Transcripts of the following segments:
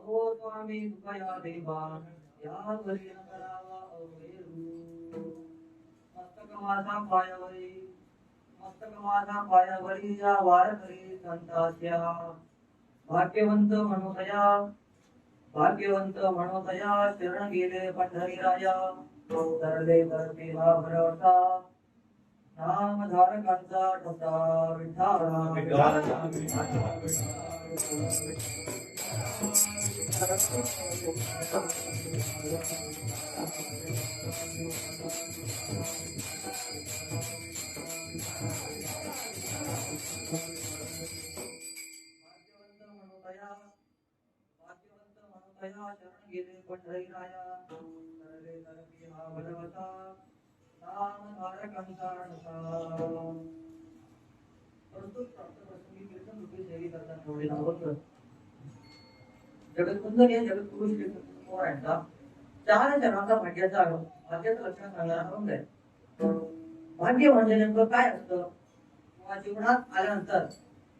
हो स्वामी कृपया देवा या घरी न करावा अवैरू मस्तक माझा पायावरी मस्तक माझा पायावरी या वारकरी संताच्या भाग्यवंत मनोदया भाग्यवंत मनोदया शरण गेले पंढरीराया तरले तरते हा भरवता नाम धारकांचा ठसा विठ्ठला शरण गेले पंढरीराया तरले तरते हा भरवता नाम धारकांचा ठसा परंतु प्राप्त प्रसंगी कीर्तन रूपी सेवी करता ठेवले नव्हतं जगतसुंदर या जगतपुरुष कीर्तनाचा चार जनाचा भाग्याचा लक्षण सांगणारा अभंग आहे. भाग्य म्हणजे नेमकं काय असतं किंवा जीवनात आल्यानंतर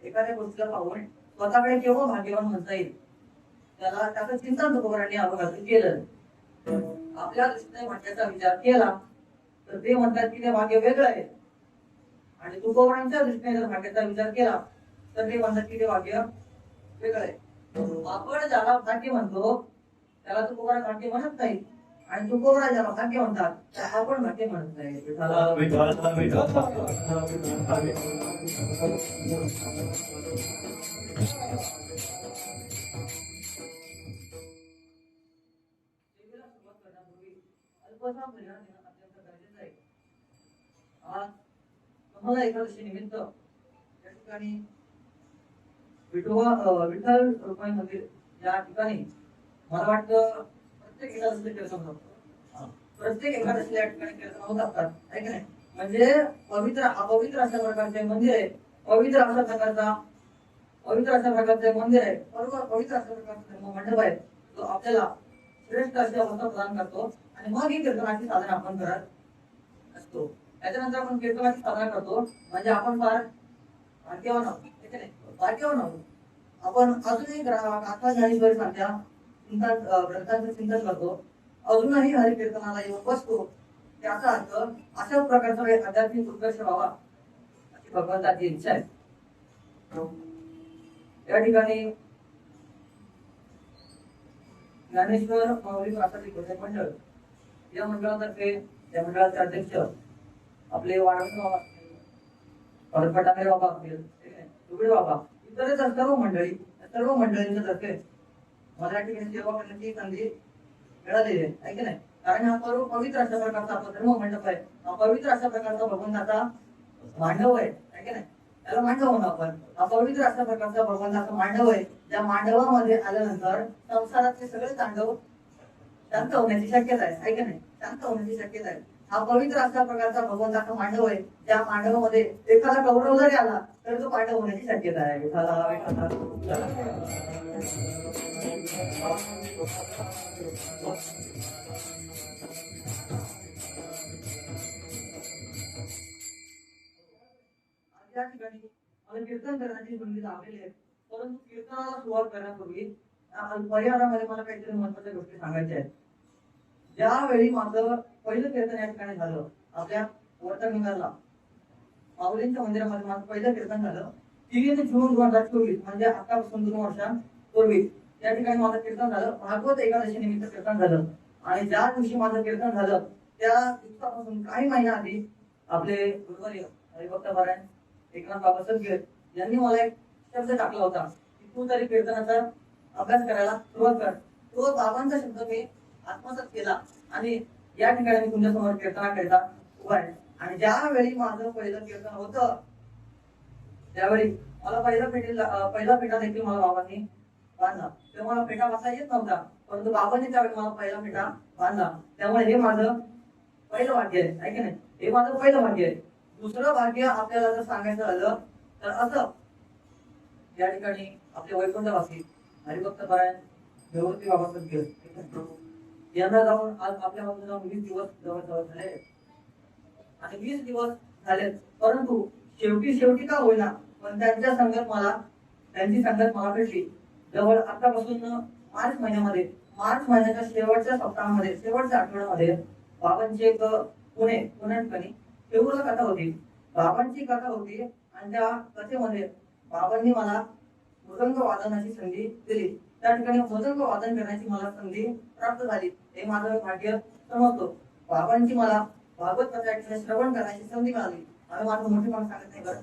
एखाद्या गोष्टीला पाहून स्वतःकडे केव्हा भाग्यवान म्हणता येईल त्याला त्याचं चिंतन तुकोबारांनी अभंगातून केलं. आपल्या दृष्टीने भाग्याचा विचार केला तर ते म्हणतात की ते भाग्य वेगळं आहे आणि तुकोबारांच्या दृष्टीने जर भाग्याचा विचार केला तर ते म्हणतात की ते भाग्य वेगळं आहे. आपण ज्याला भाग्य म्हणतो त्याला तुकोबारा भाग्य म्हणत नाही आणि तुकोबारा ज्याला भाग्य म्हणतात त्याला आपण भाग्य म्हणत नाही. अल्पसा परिहार देणं अत्यंत गरजेचं आहे. आज तुम्हाला एकादशी निमित्त या ठिकाणी विठ्ठल रुक्माई मंदिर या ठिकाणी मला वाटतं प्रत्येक एकादशीला कीर्तन होतं. प्रत्येक एकादशीला या ठिकाणी कीर्तन होत असतात आहे की नाही. म्हणजे अपवित्र अशा प्रकारचे मंदिर आहे. पवित्र अशा प्रकारचे मंदिर आहे. बरोबर पवित्र अशा प्रकारचा मंडप आहे तो आपल्याला श्रेष्ठ अशी अवस्था प्रदान करतो आणि मग ही कीर्तनाची साधना आपण करत असतो. त्याच्यानंतर आपण कीर्तनाची साधना करतो म्हणजे आपण फार भाग्यवान आहोत भाग्यवान आहोत. आपण अजूनही गाथा ज्ञानेश्वरी सारख्या ग्रंथांचं चिंतन करतो. अजूनही हरी कीर्तनाला येऊन बसतो. त्याचा अर्थ अशा प्रकारचा आध्यात्मिक उत्कर्ष व्हावा अशी भगवंताची इच्छा आहे. या ठिकाणी ज्ञानेश्वर माऊली प्रासादिक भजन मंडळ या मंडळातर्फे या मंडळाचे अध्यक्ष आपले वाढवणे बाबा असतील, फटाके बाबा असतील, दुबळे बाबा इतर सर्व मंडळींच्या तर्फे मला या ठिकाणी सेवा करण्याची संधी मिळालेली आहे की नाही. कारण हा सर्व पवित्र अशा प्रकारचा आपला धर्म मंडप आहे. हा पवित्र अशा प्रकारचा भगवंताचा मांडव आहे की नाही. त्याला मांडव म्हणू आपण. हा पवित्र अशा प्रकारचा भगवंताचा मांडव आहे. ज्या मांडवामध्ये आल्यानंतर संसारातले सगळे तांडव शांत होण्याची शक्यता आहे की नाही. शांत होण्याची शक्यता आहे. हा पवित्र अशा प्रकारचा भगवंताचा मांडव आहे. ज्या मांडवामध्ये एखादा कौरव जरी आला तर तो पांडव होण्याची शक्यता आहे. या ठिकाणी मला कीर्तन करण्याची संधी लाभलेली आहे. परंतु कीर्तनाला सुरुवात करण्यापूर्वी परिवारामध्ये मला काहीतरी महत्वाच्या गोष्टी सांगायच्या आहेत. ज्यावेळी माझं पहिलं कीर्तन या ठिकाणी झालं आपल्या वर्तनगरला माऊलींच्या मंदिरामध्ये माझं पहिलं कीर्तन झालं 3 जून 2024 म्हणजे आतापासून 2 वर्षांपूर्वी या ठिकाणी माझं कीर्तन झालं. भागवत एकादशी निमित्त कीर्तन झालं आणि ज्या दिवशी माझं कीर्तन झालं त्या दिवसापासून काही महिना आधी आपले गुरुवर्य हरिभक्त पारायण एकनाथ बाबा सदगीर यांनी मला एक शब्द टाकला होता की तू तरी कीर्तनाचा अभ्यास करायला सुरुवात कर. तो बाबांचा शब्द मी आत्मसात केला आणि या ठिकाणी मी तुमच्या समोर कीर्तनाकरिता उभा आहे. आणि ज्यावेळी माझं पहिलं कीर्तन होतं त्यावेळी मला पहिला पेटा देखील मला बाबांनी बांधला. तेव्हा मला पेटा बसता येत नव्हता परंतु बाबांनी त्यावेळी मला पहिला पेटा बांधला. त्यामुळे हे माझं पहिलं भाग्य आहे की नाही. हे माझं पहिलं भाग्य आहे. दुसरं भाग्य आपल्याला जर सांगायचं झालं तर असं या ठिकाणी आपले वैकुंठवासी हरिभक्त पारायण निवृत्ती बाबा सदगीर यांना जाऊन आज आपल्या बाजूला जाऊन 20 दिवस जवळ झाले आणि 20 दिवस झाले. परंतु शेवटी का होईना पण त्यांची संगत मला भेटली. जवळ आतापासून मार्च महिन्याच्या शेवटच्या सप्ताहामध्ये, शेवटच्या आठवड्यामध्ये बाबांची एक पुण्यात ठिकाणी तेवढं कथा होती. बाबांची कथा होती आणि त्या कथेमध्ये बाबांनी मला मृदंग वादनाची संधी दिली. त्या ठिकाणी मृदंग वादन करण्याची मला संधी प्राप्त झाली. हे माझं भाग्य समजतो. बाबांची मला भागवत कथा श्रवण करण्याची संधी मिळाली. आणि माझं मोठेपण सांगत नाही बरं,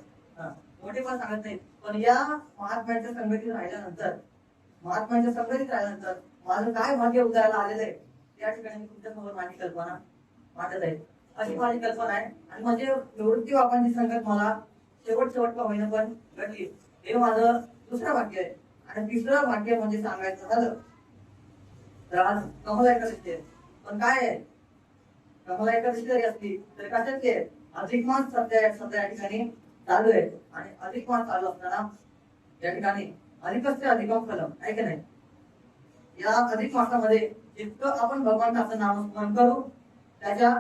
मोठेपण सांगत नाही, पण या महात्म्यांच्या संगतीत राहिल्यानंतर माझं काय भाग्य उदयाला आलेलं आहे या ठिकाणी तुमच्या समोर माझी कल्पना मांडत आहे. अशी माझी कल्पना आहे. आणि म्हणजे निवृत्ती बाबांची संगत मला शेवटचा महिना पण घडली. हे माझं दुसरं भाग्य आहे. आणि तिसरं भाग्य म्हणजे सांगायचं झालं तर आज कमला एकादशी आहे. पण काय आहे, कमला एकादशी जरी असली तरी कशाची आहे, अधिक मास सध्या या ठिकाणी चालू आहे. आणि अधिक मास चालू असताना या ठिकाणी अधिकच अधिकम फलम आहे की नाही. या अधिक मासामध्ये जितकं आपण भगवंताचं नामस्मरण करू त्याच्या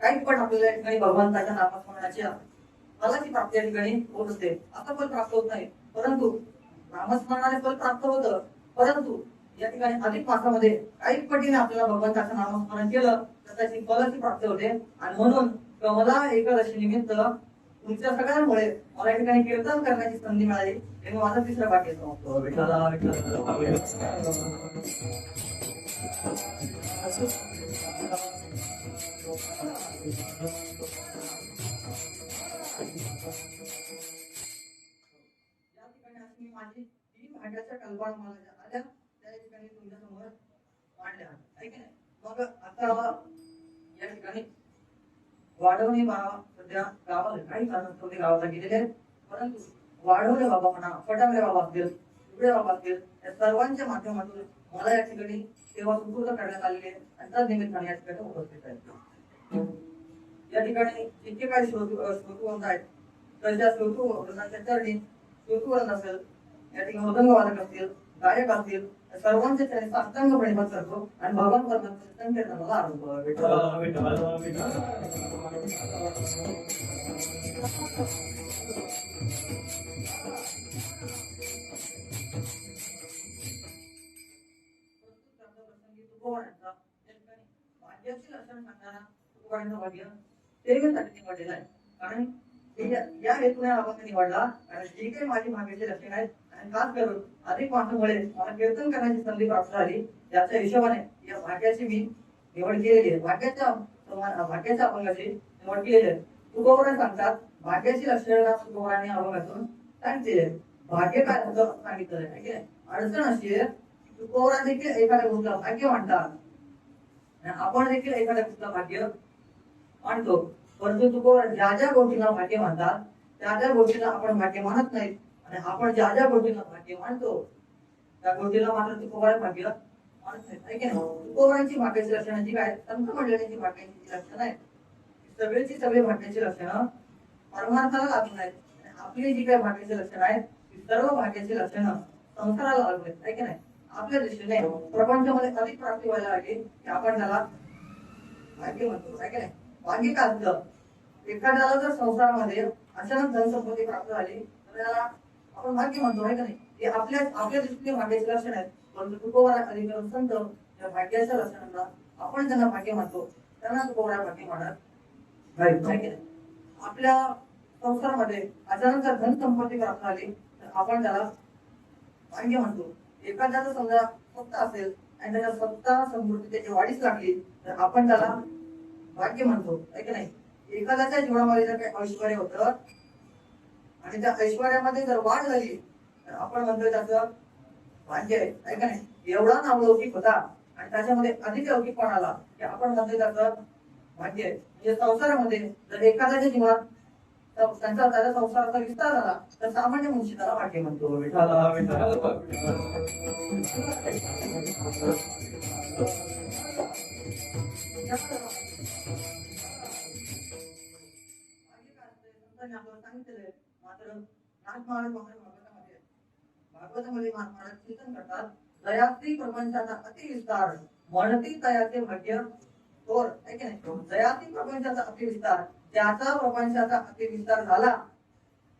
काही पट आपल्याला या ठिकाणी भगवंताच्या नामस्मरणाच्या फलाची प्राप्ती या ठिकाणी होत असते. असं फल प्राप्त होत नाही, परंतु नामस्मरणाने फल प्राप्त होतं. परंतु या ठिकाणी अधिक मासामध्ये काही पटीने आपल्याला भगवंताचं नामस्मरण केलं तर त्याची फलाची प्राप्ती होते. आणि म्हणून कमला एकादशी निमित्त तुमच्या सगळ्यांमुळे मला या ठिकाणी कीर्तन करण्याची संधी मिळाली. हे माझं तिसरं भाग्य समजतो. माझी 3 भाग्याच्या कल्पना मला आल्या त्या ठिकाणी तुमच्या समोर मांडल्या आहे की नाही. मग आता या ठिकाणी वाढवणे बाबा सध्या गावाला काही कारणास्तव ते गावाला गेलेले आहेत. परंतु वाढवणे बाबा म्हणा, फटांगरे बाबा असतील, उघडे बाबा असतील, या सर्वांच्या माध्यमातून मला या ठिकाणी सेवा सुपूर्द करण्यात आलेली आहे. आणि त्या निमित्ताने या ठिकाणी उपस्थित आहेत. या ठिकाणी जितके काही श्रोतृवृंद आहेत तर त्या श्रोतृवृंदाच्या चरणी श्रोतृवृंद असेल, या ठिकाणी मृदंग वादक असतील, गायक असतील, सर्वांच्या चरणी साष्टांग प्रणिपात करतो आणि भगवान परमात्म्याच्या संकीर्तनाला आरंभ भाग्याची लक्षण सांगणारा तुकोबांचं भाग्य सेवेसाठी निवडलेलं आहे. कारण या हेतूने आपण निवडला. आणि जी काही माझी भाग्याची लक्षण आहेत आणि खास करून अधिक मासामुळे मला कीर्तन करण्याची संधी प्राप्त झाली. याच्या हिशोबाने या भाग्याची मी निवड केलेली आहे. भाग्याच्या अभंगाची निवड केलेली आहे. तुकोबा सांगतात भाग्याची लक्षणं तुकोबांनी अभंगातून सांगितलेली आहे. भाग्य काय होतं सांगितलेलं आहे की नाही. अडचण अशी आहे तुकोबा देखील एखाद्या गोष्टीला भाग्य मानतात, आपण देखील एखाद्या गोष्टीला भाग्य मानतो. परंतु तुकोबा ज्या गोष्टीला भाग्य मानतात त्या गोष्टीला आपण भाग्य मानत नाही. आणि आपण ज्या गोष्टीला भाग्य मानतो त्या गोष्टीला मात्र तुकोबा भाग्य मानत नाही. तुकोबांची भाग्याची लक्षणाची काय, संत मंडळींची भाग्याची लक्षणं आहेत. सगळी भाग्याची लक्षणं परमार्थाला लागून आहेत. आपली जी काही भाग्याची लक्षणं आहेत ती सर्व भाग्याची लक्षणं संसाराला लागून आहेत आहे की नाही. आपल्या दृष्टीने प्रपंचामध्ये अधिक प्राप्ती व्हायला लागली की आपण त्याला भाग्य म्हणतो आहे की नाही. भाग्य काय असतं, एखाद्याला जर संसारामध्ये अचानक धनसंपत्ती प्राप्त झाली तर त्याला आपण भाग्य म्हणतो आहे का नाही. हे आपल्या दृष्टीने भाग्याचे लक्षण आहेत. परंतु तुकोबा अधिक संत या भाग्याच्या लक्षणांना आपण त्यांना भाग्य म्हणतो, त्यांना तुकोबा भाग्य म्हणत नाही. आपल्या संसारामध्ये अचानक जर धनसंपत्ती प्राप्त झाली तर आपण त्याला भाग्य म्हणतो. एखाद्याचा समजा सत्ता असेल आणि त्याच्या सत्ता समृद्धी त्याची वाढीस लागली तर आपण त्याला भाग्य म्हणतो आहे की नाही. एखाद्याच्या जीवनामध्ये जर काही ऐश्वर्य होतं आणि त्या ऐश्वर्यामध्ये जर वाढ झाली तर आपण म्हणतोय त्याचं भाग्य आहे का नाही. एवढा नावलौकिक होता आणि त्याच्यामध्ये अधिक लौकिकपणा आला की आपण म्हणतोय त्याचं भाग्य आहे. म्हणजे संसारामध्ये जर एखाद्याच्या जीवनात त्याच्या संसाराचा विस्तार झाला तर सामान्य मनुष्य त्याला भाग्य म्हणतो. सांगितलेलं मात्र नाथ महाराज भागवतामध्ये महाराज चिंतन करतात. दयात्री प्रपंचाचा अतिविस्तार म्हणती तयाचे भाग्य थोर आहे की नाही. दयात्री प्रपंचाचा अतिविस्तार, ज्याचा प्रपंचाचा अतिविस्तार झाला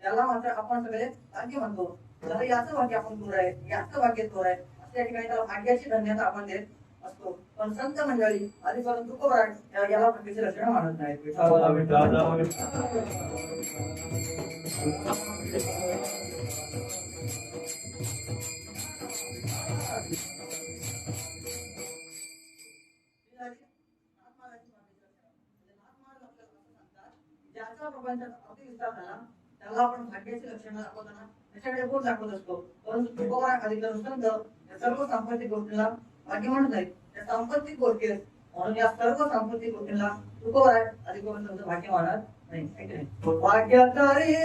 त्याला मात्र आपण सगळे भाग्य म्हणतो. जर याचं भाग्य आपण थोर आहे, याचं भाग्य थोर आहे, असं त्या ठिकाणी त्याला भाग्याची धन्यता आपण देत असतो. पण संत मंडळी आधीपर्यंत तुकोबाराय याला भाग्याची लक्षणं मानत नाहीत. ज्याचा प्रपंचात अति विस्तार झाला त्याला आपण भाग्याची लक्षणं दाखवताना त्याच्याकडे बोट दाखवत असतो. परंतु तुकोबा अधिकारी संत या सर्व सांपत्तिक गोष्टीला भाग्य म्हणत नाहीत. त्या सांपत्तिक गोष्टी म्हणून या सर्व सांपत्तिक गोष्टींना तुकोबा अधिकारी संत भाग्य मानत नाही. भाग्यकारी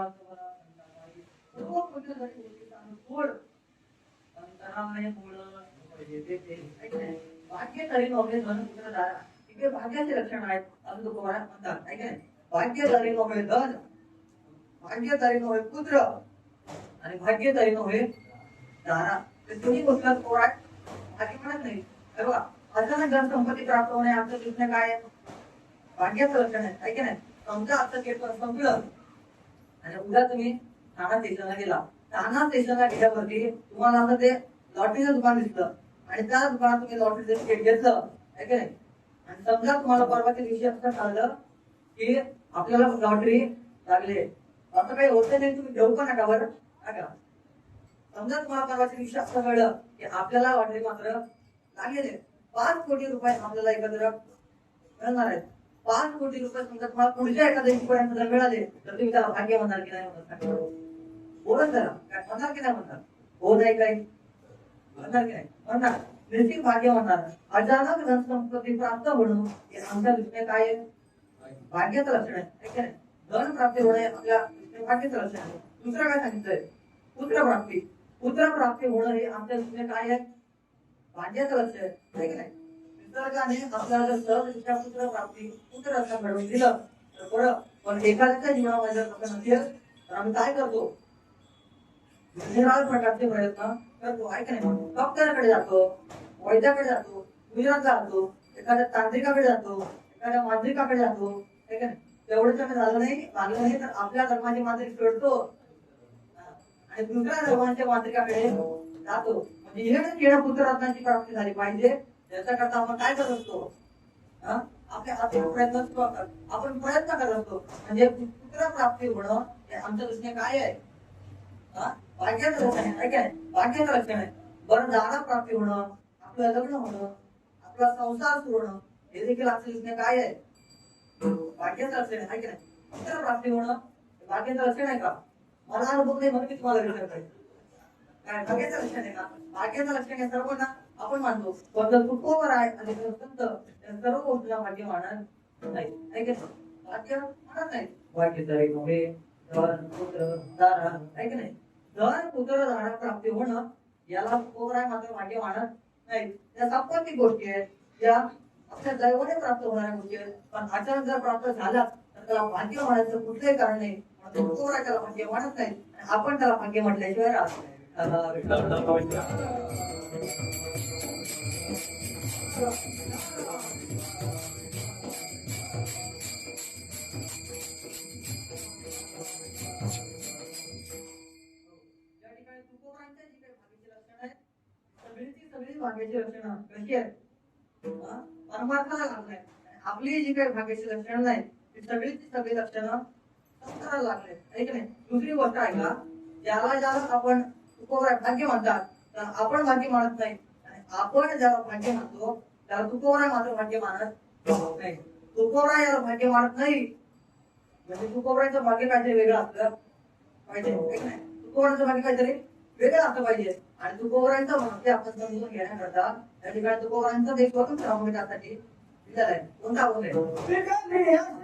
सर्व कुठल्यातरी गोष्टीचा अनुकूळ अंतराने मुळं भाग्य तरी नव्हे धन पुत्र दारा. इथे भाग्याचे लक्षण आहेत असं तुकोबाराय म्हणतात. ऐक नाही, भाग्य तरी नव्हे धन, भाग्य तरी नव्हे पुत्र आणि भाग्य तरी नव्हे दारा. ते दोन्ही गोष्टी तुकोबाराय भाग्य म्हणत नाही. बघा, अचानक धन संपत्ती प्राप्त होणे आमचं दिसणं काय आहे? भाग्याचं लक्षण आहे. ऐक नाही, समजा आता कीर्तन संपलं आणि उद्या तुम्ही ठाणा स्टेशनला गेला. ठाणा स्टेशनला गेल्यावरती तुम्हाला असं ते लॉटरीचं दुकान दिसलं आणि त्या दुकानात तुम्ही लॉटरीचं तिकीट घेतलं, आहे की नाही? आणि समजा तुम्हाला परवाच्या दिवशी असं कळलं की आपल्याला लॉटरी लागली. असं काही होतं नाही, तुम्ही घेऊ पण नका बरं नका. समजा तुम्हाला परवाच्या दिवशी असं कळलं की आपल्याला लॉटरी मात्र लागलेले 5 कोटी रुपये आपल्याला एकत्र मिळणार आहेत. 5 कोटी रुपये समजा तुम्हाला पुढच्या एखाद्या दिवशीपर्यंत जर मिळाले तर तुम्ही त्याला भाग्य म्हणणार की नाही म्हणणार? बोलत जरा काय म्हणणार की नाही म्हणणार? हो नाही काही म्हणणार की नाही म्हणणार? निश्चित भाग्य म्हणणार. अचानक धन संपत्ती प्राप्त होणं हे आमच्या दृष्टीने काय आहे? भाग्याचं लक्षण आहे. धन प्राप्ती होणे आपल्या भाग्याचं लक्षण आहे. दुसरं काय सांगितलंय? पुत्र प्राप्ती. पुत्र प्राप्ती होणं हे आमच्या दृष्टीने काय आहे? भाग्याचं लक्षण आहे की नाही? निसर्गाने आपल्याला जर सहजरित्या पुत्र प्राप्ती पुत्र असं घडवून दिलं तर बरं, पण एखाद्याच्या जीवनामध्ये जर असं नसेल तर आम्ही काय करतो? निराळ प्रकारचे प्रयत्न करतो. आहे की नाही? डॉक्टरकडे जातो, वैद्याकडे जातो, गुजरातला जातो, एखाद्या तांत्रिकाकडे जातो, एखाद्या मांत्रिकाकडे जातो, आहे की नाही? तेवढं जर झालं नाही तर आपल्या धर्माची मांत्रिक सोडतो आणि दुसऱ्या धर्माच्या मांत्रिकाकडे जातो. म्हणजे येणं पुत्ररत्नाची प्राप्ती झाली पाहिजे याच्याकरता आपण काय करत असतो? आपल्या आर्थिक प्रयत्न आपण प्रयत्न करत असतो. म्हणजे पुत्र प्राप्ती होणं हे आमच्या दृष्टीने काय आहे? भाग्याचं लक्षण आहे. काय भाग्याचं लक्षण आहे. बरं, दारा प्राप्ती होणं, आपलं लग्न होणं, आपला संसार सुरू होणं हे देखील आमच्या दृष्टीने काय आहे? भाग्याचं लक्षण आहे. की नाही? पुत्र प्राप्ती होणं भाग्याचं लक्षण आहे का? मला अनुभव नाही म्हणून मी तुम्हाला विचारतोय. काय भाग्याचं लक्षण आहे का? भाग्याचं लक्षण आहे सर्वांना आपण मानतो. पण जर तुकोबर आहे आणि संत सर्व गोष्टीला भाग्य मानत नाही. भाग्य म्हणत नाही. भाग्य तरी नव्हे धन पुत्र दारा. आहे की नाही? धन पुत्र दारा प्राप्ती होणं याला तुकोबर आहे मात्र भाग्य मानत नाही. त्या संपत्ती गोष्टी आहेत ज्या आपल्या दैवाने प्राप्त होणाऱ्या गोष्टी आहेत. पण अचानक जर प्राप्त झाला तर त्याला भाग्य म्हणायचं कुठलंही कारण नाही. तुकोबर त्याला भाग्य मानत नाही. आपण त्याला भाग्य म्हटल्याशिवाय राहत नाही. भाग्याची लक्षणं कशी आहेत? परमार्थाला लागलाय. आपली जी काही भाग्याची लक्षणं नाही ती सगळी लक्षणं संसाराला लागले. ऐक नाही. दुसरी गोष्ट आहे का, ज्याला आपण भाग्य म्हणतात तर आपण भाग्य मानत नाही. आणि आपण ज्याला भाग्य म्हणतो त्याला तुकोबराय मात्र भाग्य मानत नाही. तुकोबराय याला भाग्य मानत नाही म्हणजे तुकोबरायचं भाग्य काहीतरी वेगळं असलं पाहिजे. ऐक नाही. तुकोबरायचं भाग्य काहीतरी वेगळं असलं पाहिजे. आणि तुकोबरायचं भाग्य आपण समजून घेण्याकरता त्या ठिकाणी तुकोबरायचं एक स्वतंत्र अभंग त्यासाठी दिलेला आहे. कोणता अभंग आहे?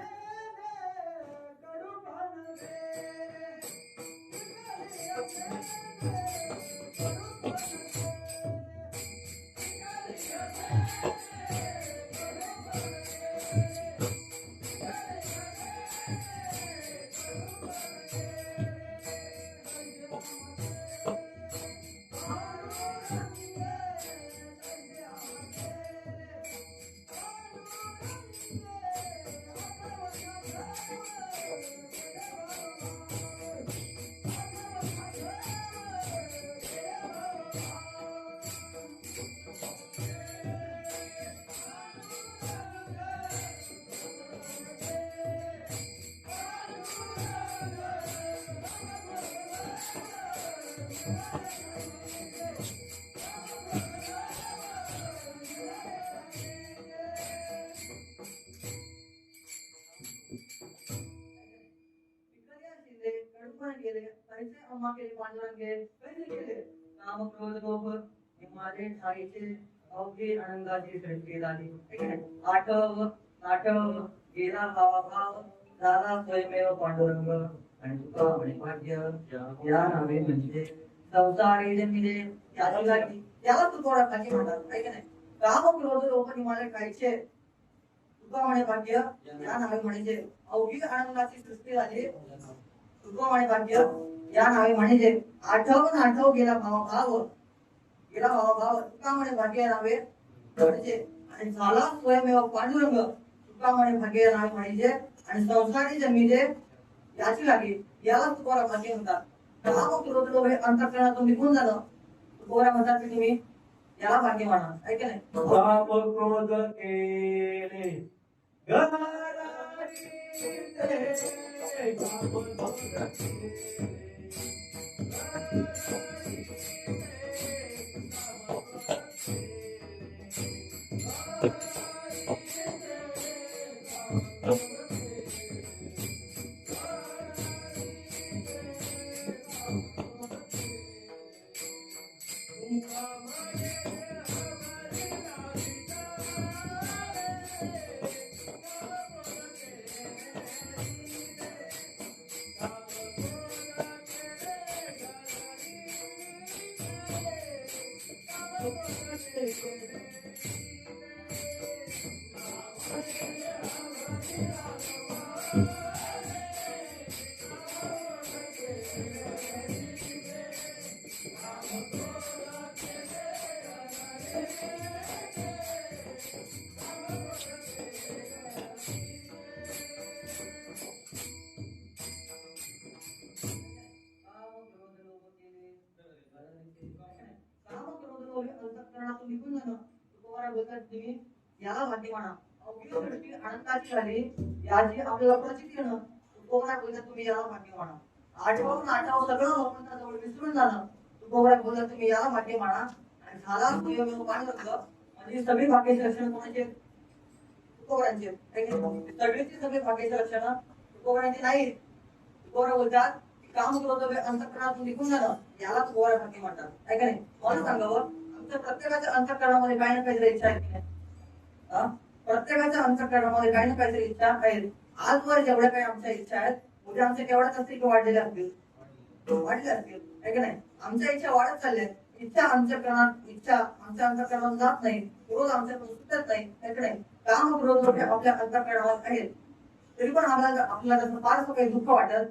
आठव गेला भावा भाव झाला स्वयमेव पांडुरंग. आणि तुका म्हणे भाग्य या नावे म्हणजे संसारी जन्मिले याची लागली त्याला तू थोडा भाग्य म्हणतात आहे की नाही. काम क्रोध लोक हिमालय खायचे तुका म्हणे भाग्य या नावे म्हणजे अवघी आनंदाची सृष्टी झाली तुका म्हणे भाग्य या नावे म्हणजे आठव गेला भाव तुका म्हणे भाग्य नावे म्हणजे आणि झाला स्वयमेव पांडुरंग तुका म्हणे भाग्य नावे म्हणजे आणि संसारी जन्मिले याची लागली याला तुकोरा भाग्य म्हणतात. काम क्रोध लोभ हे अंतःकरणातून निघून झालं तुकोरा म्हणतात की तुम्ही याला भाग्य म्हणा आहे की नाही. काम क्रोध केले निघून जाणं तुकोरा बोलतात तुम्ही याला भाग्य म्हणा. अवघी सृष्टी आनंदाची झाली याची आपल्याला प्रचिती येणं तुकोरा बोलतात तुम्ही याला भाग्य म्हणा. आठव सगळं भगवंताजवळ विसरून जाणं तुकोरा बोलतात तुम्ही याला भाग्य म्हणा. आणि झाला स्वयमेव पांडुरंग म्हणजे सगळी भाग्याची लक्षणं कोणाचे तुकोरांचे सगळीची सगळी भाग्याची लक्षणं तुकोरांची नाही. तुकोरा बोलतात काम क्रोध अंतःकरणातून निघून जाणं याला तुकोरा भाग्य म्हणतात आहे का नाही. मला सांगावं आमच्या प्रत्येकाच्या अंतःकरणामध्ये काही ना काहीतरी इच्छा आहे की नाही. प्रत्येकाच्या अंतःकरणामध्ये काही ना काहीतरी इच्छा आहेत. आजवर जेवढ्या काही आमच्या इच्छा आहेत उद्या आमच्या केवढ्याच असतील की वाढलेल्या असतील आहे की नाही. आमच्या इच्छा वाढत चालल्या इच्छा आमच्या अंतःकरणात जात नाही क्रोध आमच्याकडून सुटत नाही आहे की नाही. काम क्रोध आपल्या अंतःकरणावर आहेत तरी पण आपल्याला त्याचं फारसं काही दुःख वाटत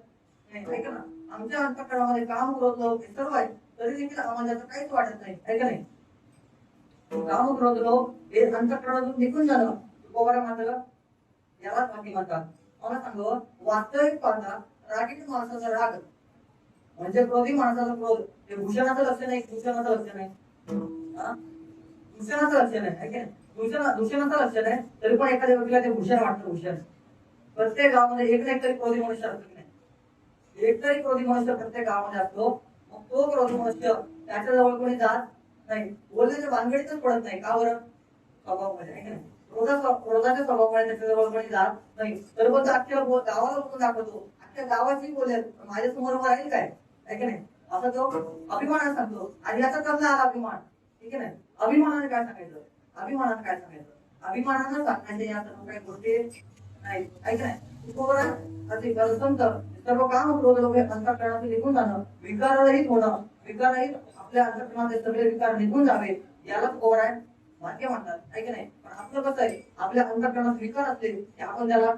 नाही का ना. आमच्या अंतःकरणामध्ये काम क्रोध लोभ हे सर्व आहे तरी देखील आम्हाला त्याचं काहीच वाटत नाही आहे का नाही. काम क्रोध लोभ हे अंतःकरणातून निघून जाणं तुकोरा मात्र यालाच भाग्य म्हणतात. मला सांगावं वास्तविक पाहता रागीट माणसाचा राग म्हणजे क्रोधी माणसाचा क्रोध हे भूषणाचं लक्षण आहे भूषणाचं लक्षण आहे भूषणाचं लक्षण आहे की नाही. दूषणाचं लक्षण आहे तरी पण एखाद्या व्यक्तीला ते भूषण वाटतं भूषण. प्रत्येक गावामध्ये एक ना एक तरी क्रोधी मनुष्य असतो की नाही. एक तरी क्रोधी मनुष्य प्रत्येक गावामध्ये असतो. मग तो क्रोधी मनुष्य त्याच्याजवळ कोणी जात नाही बोलण्याच्या भानगडीतच पडत नाही का बरं स्वभावामध्ये आहे की नाही. क्रोधाच्या स्वभावामुळे त्याच्याजवळ कोणी जात नाही तर पण अख्ख्या गावाला बोलून दाखवतो अख्ख्या गावाची बोलेल माझ्या समोर राहील काय आहे की नाही. असं तो अभिमानाने सांगतो आणि याचा चांगला आला अभिमान ठीक आहे. अभिमानाने काय सांगायचं अभिमानानं सांगायचं या सर्व काही गोष्टी नाही ऐक नाही. सर्व काम क्रोध लोभ अंतःकरणातून निघून जाणं विकाररहित होणं विकाररहित आपल्या अंतःकरणाचे सगळे विकार निघून जावे याला तुकोरा भाग्य म्हणतात ऐक नाही. पण आपलं कसं आहे आपल्या अंतःकरणात विकार असले की आपण त्याला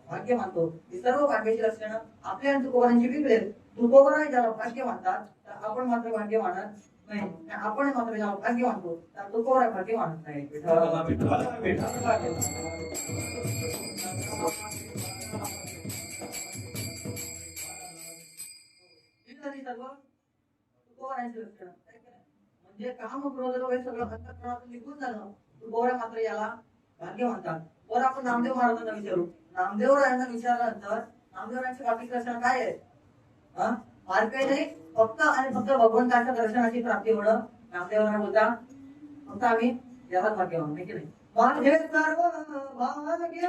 भाग्य मानतो. ही सर्व भाग्याची लक्षणं आपल्या तुकोरांची विकलेत. तुकोरा ज्याला भाग्य म्हणतात तर आपण मात्र भाग्य मानत नाही. आपण मात्र ज्याला भाग्य मानतो तर तुकोरा भाग्य मानत नाही. सर्व तुकोरांची लक्षणं म्हणजे काम क्रोध लोभ हे सगळं अंतःकरणातून निघून जाणं तुकोरा मात्र याला भाग्य म्हणतात. वर आपण नामदेव महाराजांना विचारू. नामदेव रायांना विचारल्यानंतर नामदेवरायांची बाकीची लक्षणं काय आहे. फार काही नाही फक्त आणि फक्त भगवंताच्या दर्शनाची प्राप्ती होणं. नामदेवराय बोलता फक्त आम्ही यालाच भाग्य म्हणून की नाही. माझे सर्व भाग्य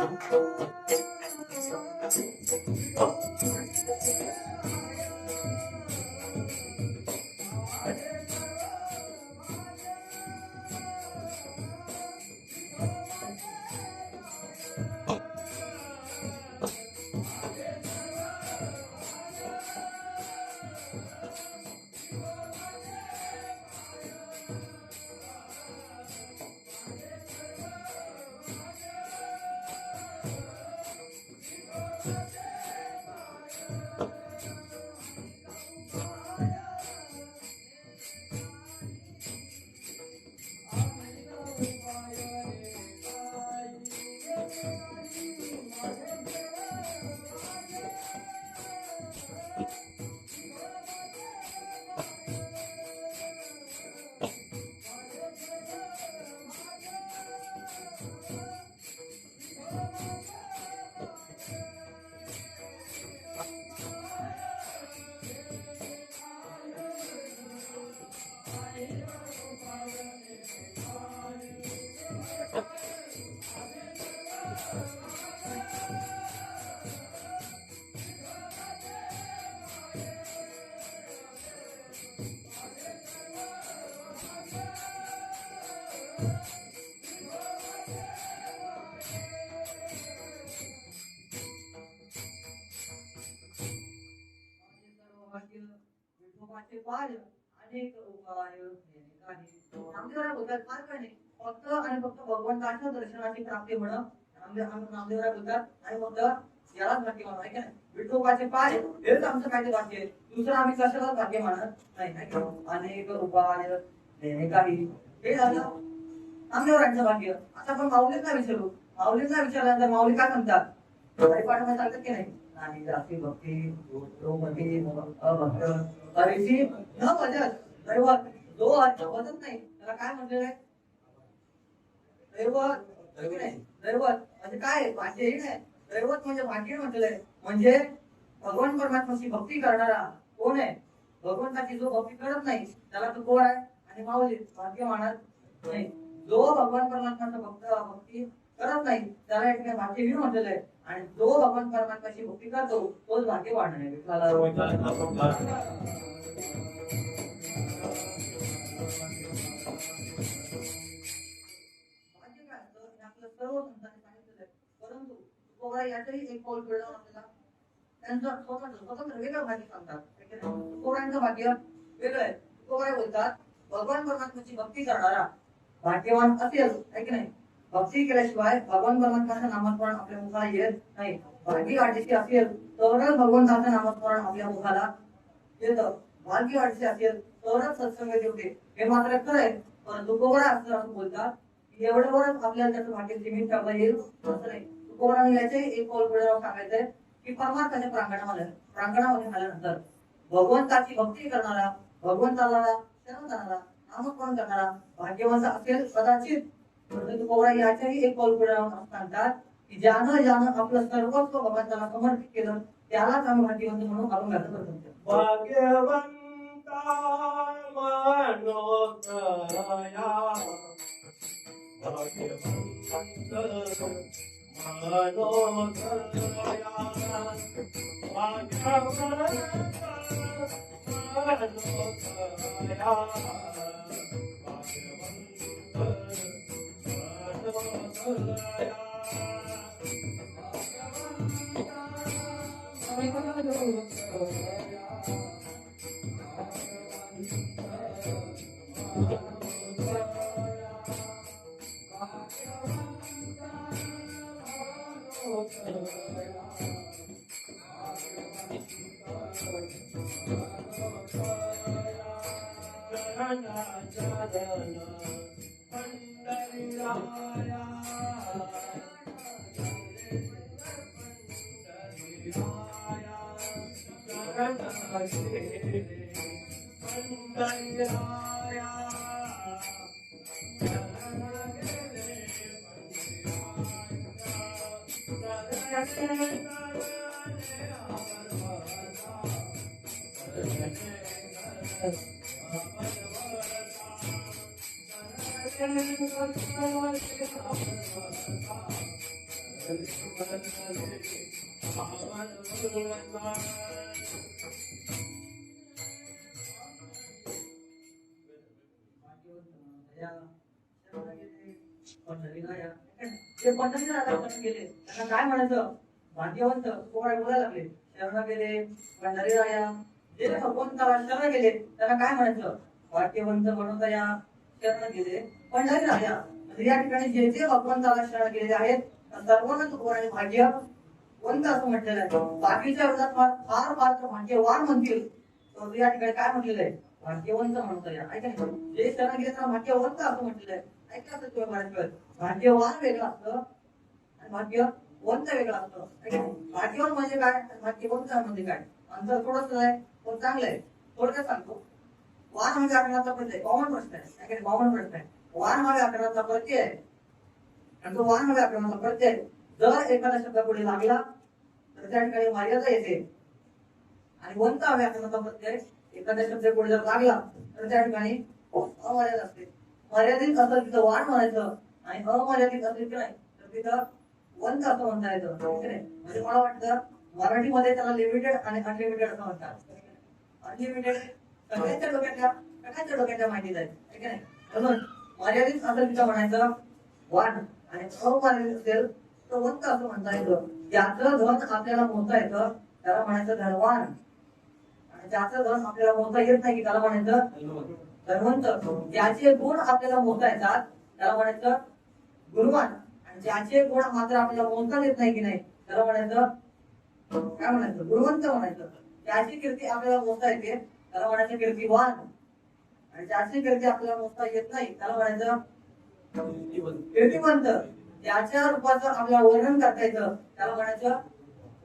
विठोबाचे पाय अनेक उपाय नामदेवराय बोलतात फार काही नाही फक्त आणि फक्त भगवंताच्या दर्शनाची प्राप्ती होणं नामदेवराय बोलतात आणि फक्त यालाच भाग्य मानणं आहे का नाही विठोबाचे पाय हेच आमचं काय ते भाग्य आहे दुसरं आम्ही कशालाच भाग्य मानत नाही अनेक उपाय हे काही हे झालं नामदेवरायांचं भाग्य आता आपण माऊलींना विचारू माऊलींना विचारल्यानंतर माऊली काय म्हणतात हरिपाठामध्ये सांगतात की नाही जास्ती भक्ती द्रौपदी अभक्त हरीची न भजत दैवत जो भजत नाही त्याला काय म्हटलेलं आहे दैवत म्हणजे काय भाग्यही नाही दैवत म्हणजे भाग्य म्हटलेलं आहे म्हणजे भगवान परमात्म्याची भक्ती करणारा कोण आहे भगवंताची जो भक्ती करत नाही त्याला तो कोण आहे आणि माऊली भाग्य मानत नाही जो भगवान परमात्म्याचा भक्ती करत नाही त्याला या ठिकाणी भाग्यहीन म्हटलेलं आहे आणि जो भगवान परमात्म्याची भक्ती करतो तोच भाग्य वाढणार आहे भाग्य काय असतं हे आपलं सर्व संतांनी सांगितलेलं आहे परंतु तुकोबा यातही एक पाऊल पुढे जाऊन आपल्याला त्यांचं स्वतंत्र वेगळं भाग्य सांगतात तुकोबांचं भाग्य वेगळं आहे तुकोबा बोलतात भगवान परमात्म्याची भक्ती करणारा भाग्यवान असेल आहे की नाही भक्ती केल्याशिवाय भगवान परमात्म्याचं नामस्मरण आपल्या मुखाला येत नाही भाग्य वाढीची असेल तरच भगवंताचं नामस्मरण आपल्या मुखाला येतं भाग्य वाढीची असेल तरच सत्संग येते हे मात्र खरं आहे परंतु तुकोबा असं बोलतात की एवढ्यावरच आपल्याला त्याचं भाग्य सीमित करता येईल असं नाही तुकोबाने याचे एक पाऊल पुढे जाऊन सांगायचंय की परमार्थाच्या प्रांगणामध्ये आल्यानंतर भगवंताची भक्ती करणारा भगवंताला शरण जाणारा नामस्मरण करणारा भाग्यवान असेल कदाचित तुकोबा याच्याही एक पाऊल पुढे जाऊन सांगतात की ज्यानं आपलं सर्वस्व भगवंताला समर्पित केलं त्यालाच आम्ही भाग्यवंत म्हणून आपण व्यक्त करतो भाग्यवंता मनोदया भाग्यवंत मनोदया गेले त्यांना काय म्हणायचं भाग्यवंत कोण बोलायला लागले शरण गेले पंढरी राया जे भगवंताला शरण गेले त्यांना काय म्हणायचं भाग्यवंत म्हणून या शरण गेले पंढरी राया या ठिकाणी जे जे भगवंताला शरण गेलेले आहेत सर्वांना तुकोबाने भाग्यवंत असं म्हटलेलं आहे बाकीच्या विरोधात फार फार भाग्यवान म्हणतील तर या ठिकाणी काय म्हटलेलं आहे भाग्यवंत म्हणतो या ऐका जे शरण गेले त्यांना भाग्यवंत असं म्हटलेलं आहे ऐका असं तुम्ही म्हणायचं भाग्यवान वेगळं असतं आणि भाग्यवंत वेगळं असतं भाग्यवान म्हणजे काय भाग्यवंत म्हणजे काय अंतर थोडंच आहे पण चांगलं आहे थोडक्यात सांगतो वान म्हणजे आकरणाचा प्रत्यय कॉमन प्रश्न आहे कॉमन प्रश्न आहे वान हा व्याकरणाचा प्रत्यय आहे आणि तो वान व्याकरणाचा प्रत्यय जर एखाद्या शब्दापुढे लागला तर त्या ठिकाणी मर्यादा येते, आणि वंत व्याकरणाचा प्रत्यय एखाद्या शब्दापुढे जर लागला तर त्या ठिकाणी अमर्याद असते. मर्यादित असेल तिथं वान म्हणायचं आणि अमर्यादित असेल की नाही तर तिथं वंत असं म्हणता येतं. ठीक आहे? म्हणजे मला वाटतं मराठीमध्ये त्याला लिमिटेड आणि अनलिमिटेड असं म्हणतात. अनलिमिटेड सगळ्यांच्या डोक्याच्या माहितीत आहे, ठीक आहे? म्हणून मर्यादित असेल तिथं म्हणायचं वान आणि अमर्यादित असेल तर वंत असं म्हणता येतं. ज्याचं धन आपल्याला मोजता येतं त्याला म्हणायचं धनवान, आणि ज्याचं धन आपल्याला मोजता येत नाही की त्याला म्हणायचं धनवंत. ज्याचे गुण आपल्याला मोजता येतात त्याला म्हणायचं गुणवान, आणि ज्याचे गुण मात्र आपल्याला मोजता येत नाही की नाही त्याला म्हणायचं काय म्हणायचं गुणवंत म्हणायचं. ज्याची कीर्ती आपल्याला मोजता येते त्याला म्हणायचं कीर्तिवान, आणि ज्याची कीर्ती आपल्याला मोजता येत नाही त्याला म्हणायचं कीर्तिवंत. ज्याच्या रूपाचं आपल्याला वर्णन करता येतं त्याला म्हणायचं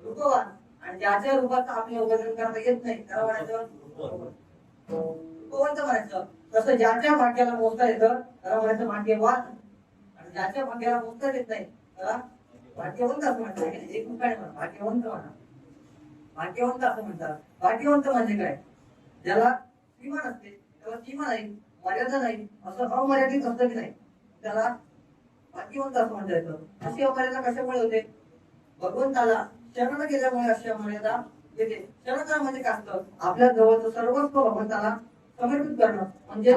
रूपवान, आणि ज्याच्या रूपाचं आपल्याला वर्णन करता येत नाही त्याला म्हणायचं रूपवंत म्हणायचं. तसं ज्याच्या भाग्याला मोजता येतं त्याला म्हणायचं भाग्यवान, आणि ज्याच्या भाग्याला मोजता येत नाही त्याला भाग्यवंत असं म्हणतात. एक ठिकाणी म्हणा भाग्यवंत म्हणा, भाग्यवंत असं म्हणतात. भाग्यवंत म्हणजे काय? ज्याला सीमा नसते, त्याला सीमा नाही, मर्यादा नाही, असं अमर्यादित असतं की नाही त्याला भाग्यवंत असं म्हणता येतं. अशी अमर्यादा कशामुळे होते? भगवंताला शरण केल्यामुळे अशी अमर्यादा येते. शरण म्हणजे काय असतं? आपल्या जवळचं सर्वस्व भगवंताला समर्पित करणं म्हणजे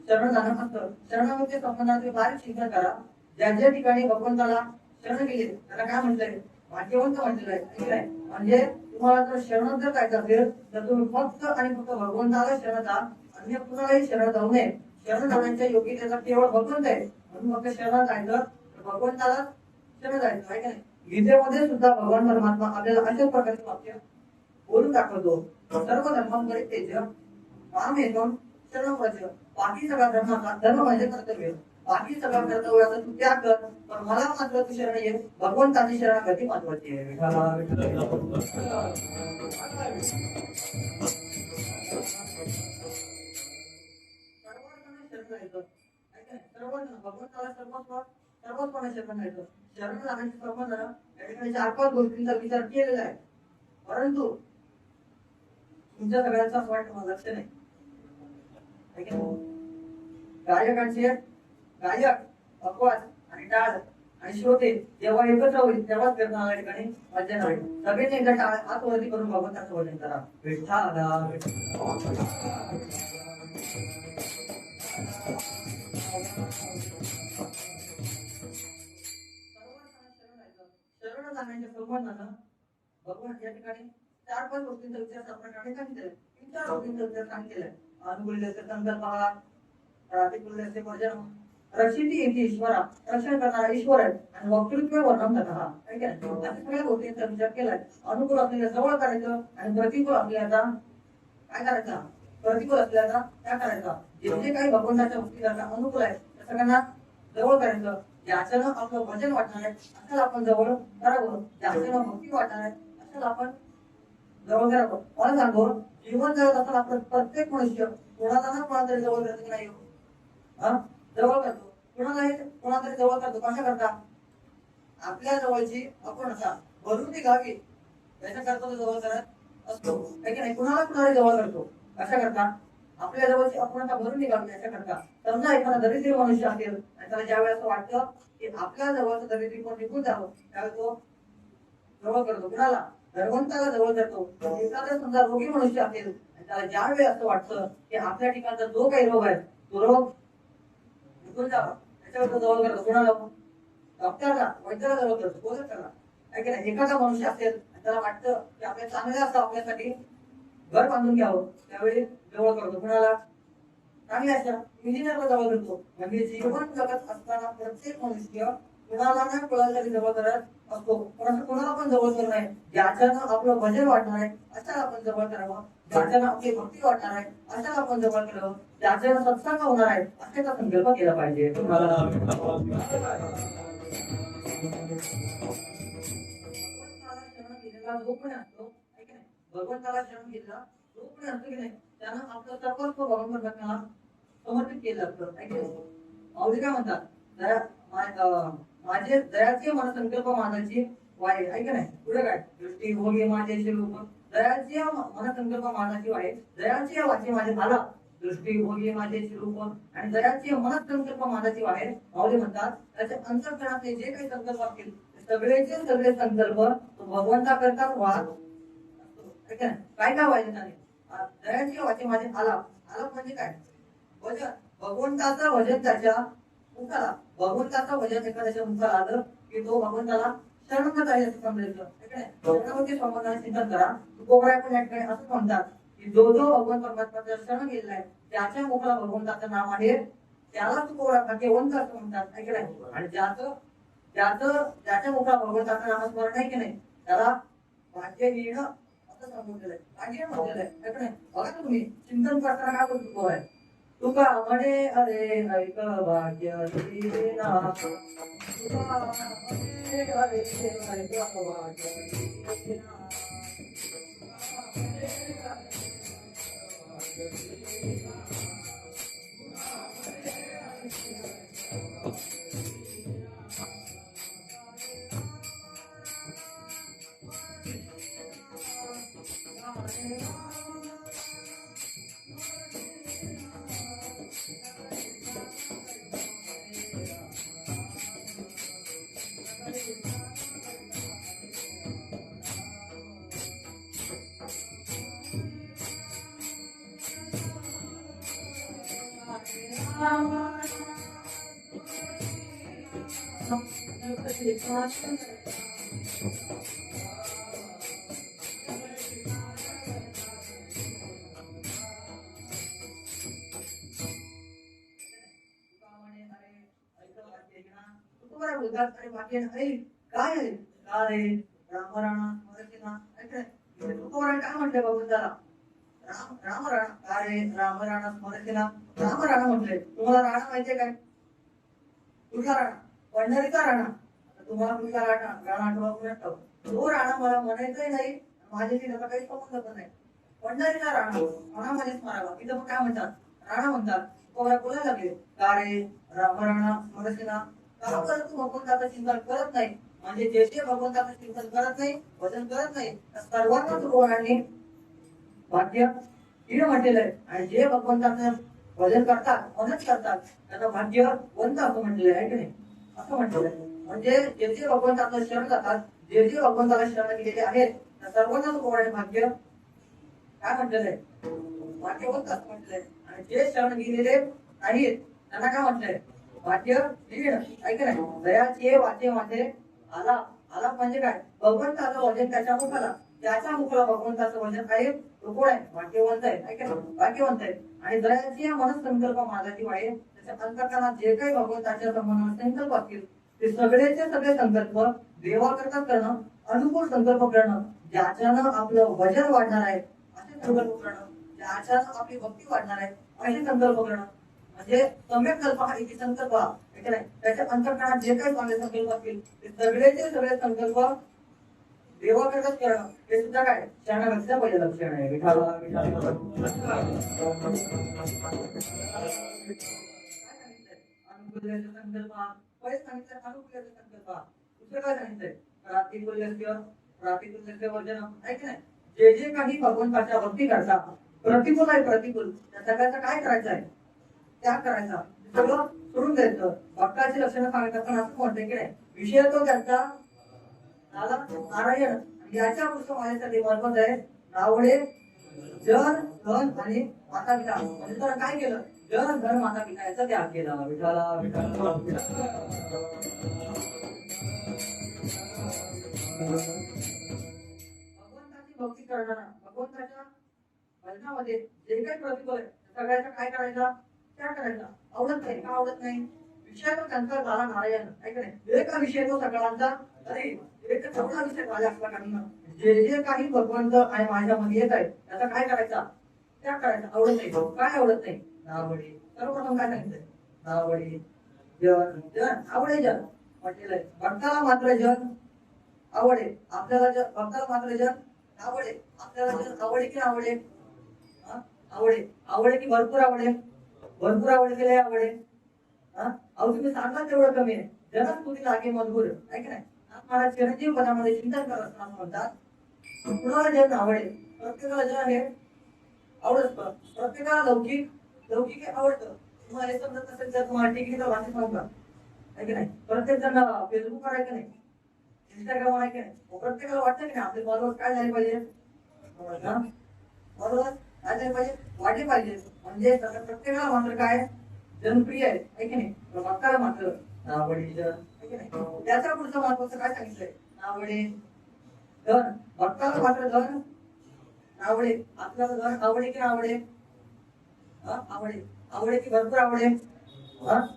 शरण जाणं असतं. शरणामध्ये संबंधाचे बारीक चिंतन करा. ज्या ठिकाणी भगवंताला शरण गेले त्याला काय म्हणतंय? भाग्यवंत म्हटलेलं आहे. म्हणजे तुम्हाला जर शरण जर जायचं असेल तर तुम्ही फक्त आणि फक्त भगवंताला शरण जा, अन्य कुणालाही शरण जाऊ नये. शरण जाण्याच्या योग्यतेचा केवळ भगवंत आहे, म्हणून फक्त शरण जायचं तर भगवंताला शरण जायचं आहे का नाही? गीतेमध्ये सुद्धा भगवान परमात्मा आपल्याला अशाच प्रकारचे वाक्य बोलून दाखवतो. सर्व धर्मांकडे तेज काम येतो शरण व्रज. बाकी सगळा धर्माचा धर्म म्हणजे कर्तव्य, बाकी सगळं कर्तव्याचा तू त्याग कर, पण मला मात्र तू शरण ये. भगवंताची शरणागती महत्वाची आहे. भगवंताला सर्वस्वाने शरण जायचं. शरण जाण्याची संबंध या ठिकाणी 4-5 गोष्टींचा विचार केलेला आहे, परंतु तुमच्या सगळ्यांचा असं वाटतं मला लक्ष नाही. गायकांचे गायक अपवाद आणि टाळ आणि श्रोते जेव्हा एकत्र होईल तेव्हाच करणार ठिकाणी मजा नाही. सगळ्यांनी एकदा टाळ हात वरती करून भगवंताचं भजन करा. विठ्ठला शरण जाण्याच्या संबंधानं भगवान या ठिकाणी 4-5 गोष्टींचा विचार सापडण्याने सांगितलेला आहे. 3-4 गोष्टींचा विचार सांगितलेला आहे. अनुकूल्यस्य संकल्पः, प्रतिकूल्यस्य वर्जनम्, रक्षिती इति ईश्वरा, रक्षण करणारा ईश्वर आहे, आणि वक्तृत्व वर्णन करणारा. ठीक आहे? अशा सगळ्या गोष्टींचा विचार केलाय. अनुकूल असलेल्या जवळ करायचं आणि प्रतिकूल असल्याचा काय करायचा? प्रतिकूल असल्याचा काय करायचा? जे काही भगवंताच्या भक्तीला अनुकूल आहे त्या सगळ्यांना जवळ करायचं. ज्याच्यानं आपलं भजन वाटणार आहे अशाला आपण जवळ करावं, ज्याच्यानं भक्ती वाटणार आहे अशाला आपण जवळ करावं. मला सांगतो, जीवन जगत असताना आपण प्रत्येक मनुष्य कोणाला ना कोणातरी जवळ करतो की नाही? जवळ करतो. कोणातरी जवळ करतो. कशा करता? आपल्या जवळची आपण असा भरून निघावी याच्या करता तो जवळ करत असतो, की नाही? कुणाला जवळ करतो कशा करता? आपल्या जवळची अपूर्णता भरून निघावी याच्या करता. समजा एखादा दरिद्री मनुष्य असेल आणि त्याला ज्यावेळेस असं वाटतं की आपल्या जवळचं दरिद्री कोण निघून जावं त्यावेळेस तो जवळ करतो. कुणाला? भगवंताला जवळ करतो. एखादा समजा रोगी मनुष्य असेल आणि त्याला ज्यावेळेस असं वाटतं की आपल्या ठिकाणचा जो काही रोग आहे तो रोग निघून जावा त्याच्यावर तो जवळ करतो. कुणाला? डॉक्टरला, वैद्याला जवळ करतो. कोणच करा आहे की नाही? एखादा मनुष्य असेल आणि त्याला वाटतं की आपल्या चांगलं असं आपल्यासाठी घर बांधून घ्यावं त्यावेळी जवळ करतो. कुणाला? चांगल्या अशा इंजिनियरला जवळ करतो. म्हणजे जीवन जगत असताना प्रत्येक मनुष्य कुणाला ना कुणाला तरी जवळ करत असतो, परंतु कुणाला पण जवळ करू नये. ज्याच्यानं आपलं भजन वाटणार आहे अशाला आपण जवळ करावं, ज्याच्यानं आपली भक्ती वाटणार आहे अशाला आपण जवळ करावं, ज्याच्यानं सत्संग होणार आहे अशाचा संकल्प केला पाहिजे. भगवंताला शरण केलेला जो कोणी असतो की नाही त्यानं आपलं सर्वस्व भगवंताला समर्पित केलं असतं. माऊली काय म्हणतात? माझे दयाचे मनसंकल्प माझाची वाहे ऐक नाही पुढे काय दृष्टी भोगी माझे रूप दयाचे मनसंकल्प माझाची वाहे दयाची वाचे माझे आला दृष्टी भोगी माझे रूप आणि दयाचे मनसंकल्प माझाची वाहे माऊली म्हणतात त्याच्या अंतःकरणातले जे काही संकल्प असतील सगळेचे सगळे संकल्प तो भगवंता करतात वाद काय काय व्हायचं नाही दयाची वाचे माझे आला आला म्हणजे काय वजन भगवंताचं वजन त्याच्या मुखाला भगवंताचं वजन एखाद्याच्या मुखाला आलं की तो भगवंताला शरणगत आहे असं समजायचं शरणागती संबंधाने चिंतन करा कोबरा पण या ठिकाणी असं म्हणतात की जो जो भगवंत परमात्म्याच्या शरण गेलेला आहे त्याच्या मुखाला भगवंताचं नाव आहे त्याला तुकोबरा भाग्यवंत असं म्हणतात ऐकलंय आणि ज्याच्या मुखाला भगवंताचं नामस्मरण आहे की नाही त्याला भाग्यहीन असं सांगितलेलं आहे भाग्य म्हटलेलं आहे ऐकलंय बघा तुम्ही चिंतन करताना काय बोलतो आहे तुका म्हणे अरे ऐक भाग्य दीना तुका म्हणे अरे ऐक भाग्य दीना काय आहे का रे राम राणा काय म्हटलंय बाबू त्याला राम राणा का रे राम राणा स्मरतीला राम राणा म्हटले तुम्हाला राणा माहितीये काय कुठला राणा पंढरीचा राणा तुम्हाला कुठला राणा आठवा तो राणा मला म्हणायचंही नाही माझ्याशी त्याचा काही संबंध पण नाही पंढरीचा राणा मनामध्येच मारावा इथं पण काय म्हणतात राणा म्हणतात कोणा बोलायला लागले का रे राम राणा स्मरतीला का बरं तू भगवंताचं चिंतन करत नाही म्हणजे जे जे भगवंताचं चिंतन करत नाही भजन करत नाही सर्वांना तुकोबारांनी भाग्य हीन म्हटलेलं आहे आणि जे भगवंताचं भजन करतात मनच करतात त्यांना भाग्यवंत असं म्हटलेलं आहे की नाही असं म्हटलेलं आहे म्हणजे जे जे भगवंताचं शरण जातात जे जे भगवंताला शरण गेलेले आहेत त्या सर्वांना तुकोबारांनी भाग्य काय म्हटलेलं आहे भाग्यवंत असं म्हटलंय आणि जे शरण गेलेले नाहीत त्यांना काय म्हटलंय भाग्य हीन ऐक नाही दयाचे वाचे माझे आला आला म्हणजे काय भगवंताचं वजन त्याच्या मुखाला त्याच्या मुखाला भगवंताचं वजन आहे तो कोण आहे भाग्यवंत आहे ऐक ना भाग्यवंत आहे आणि दयाची मनसंकल्प माझाची वाळे त्याच्या अंतःकरणात जे काही भगवंताच्या संबंधात संकल्प असतील ते सगळेचे सगळे संकल्प देवाकरता करणं अनुकूल संकल्प करणं ज्याच्यानं आपलं वजन वाढणार आहे असे संकल्प करणं ज्याच्यानं आपली भक्ती वाढणार आहे असे संकल्प करणं म्हणजे सम्यक कल्प हा एक संकल्प आहे नाही त्याच्या अंतःकरणात जे काही चांगले संकल्प असतील ते सगळेचे सगळे संकल्प देवाकरताच करणं हे सुद्धा काय शरणागतीचं पहिलं लक्षण आहे विठाला अनुकूल्याचा संकल्प पहिले सांगितलं अनुकूल्याचा संकल्प दुसरं काय सांगितलंय प्रातिकूल्यस्य वर्जन ऐक नाही जे जे काही भगवंताच्या भक्ती करतात प्रतिकूल आहे प्रतिकूल त्या सगळ्याचा काय करायचं आहे त्याग करायचा सगळं सोडून द्यायचं भक्ताची लक्षणं सांगायचं पण असं म्हणतंय की नाही विषय तो त्यांचा नारायण याच्या पुस्तक माझ्यासाठी महत्वाचं आहे नावडे जन धन आणि माता पिता म्हणजे तर काय केलं जन धन माता पिता याचा त्याग केला विठाला भगवंताची भक्ती करणारा भगवंताच्या भजनामध्ये जे काही प्रतिकूल आहे सगळ्याचा काय करायचा त्या करायचा आवडत नाही का आवडत नाही विषय तो त्यांचा झाला नारायण ऐक नाही एका विषय तो सगळ्यांचा अरे एक सगळा विषय माझ्या असला कारण जे जे काही भगवंत आणि माझ्यामध्ये येत आहे त्याचा काय करायचा त्या करायचा आवडत नाही काय आवडत नाही नावडी सर्वप्रथम काय सांगितलंय नावडी जन जन आवडे जन म्हटलेलं आहे भक्ताला मात्र जन आवडे आपल्याला भक्ताला मात्र जन आवडे आपल्याला जन आवडे की आवडे आवडे आवडे की भरपूर आवडे भरपूर आवडे की लय आवडे अहो तुम्ही सांगा तेवढं कमी आहे जनस्तुती लागे मजबूर आहे की नाही. मला चिरंजीव पदामध्ये चिंतन करत असताना म्हणतात कुणाला जग आवडेल, प्रत्येकाला जग हे आवडतं, प्रत्येकाला लौकिक लौकिक हे आवडतं. तुम्हाला हे समजत असेल तर तुम्हाला टिकलीचा वाचत नव्हता आहे की नाही. प्रत्येक जण फेसबुक आहे की नाही, इंस्टाग्राम आहे की नाही. प्रत्येकाला वाटतं की नाही आपले फॉलोअर्स काय झाले पाहिजे, फॉलोअर्स काय झाले पाहिजे, वाढले पाहिजे. म्हणजे प्रत्येकाला मात्र काय जनप्रिय आहे की नाही. भक्ताला मात्र नावडे जन आहे की नाही. त्याच्या पुढचं महत्वाचं काय सांगितलंय, नावडे धन. भक्ताला मात्र धन आवडे. आपल्याला धन आवडे की आवडे, आवडे आवडे की भरपूर आवडे.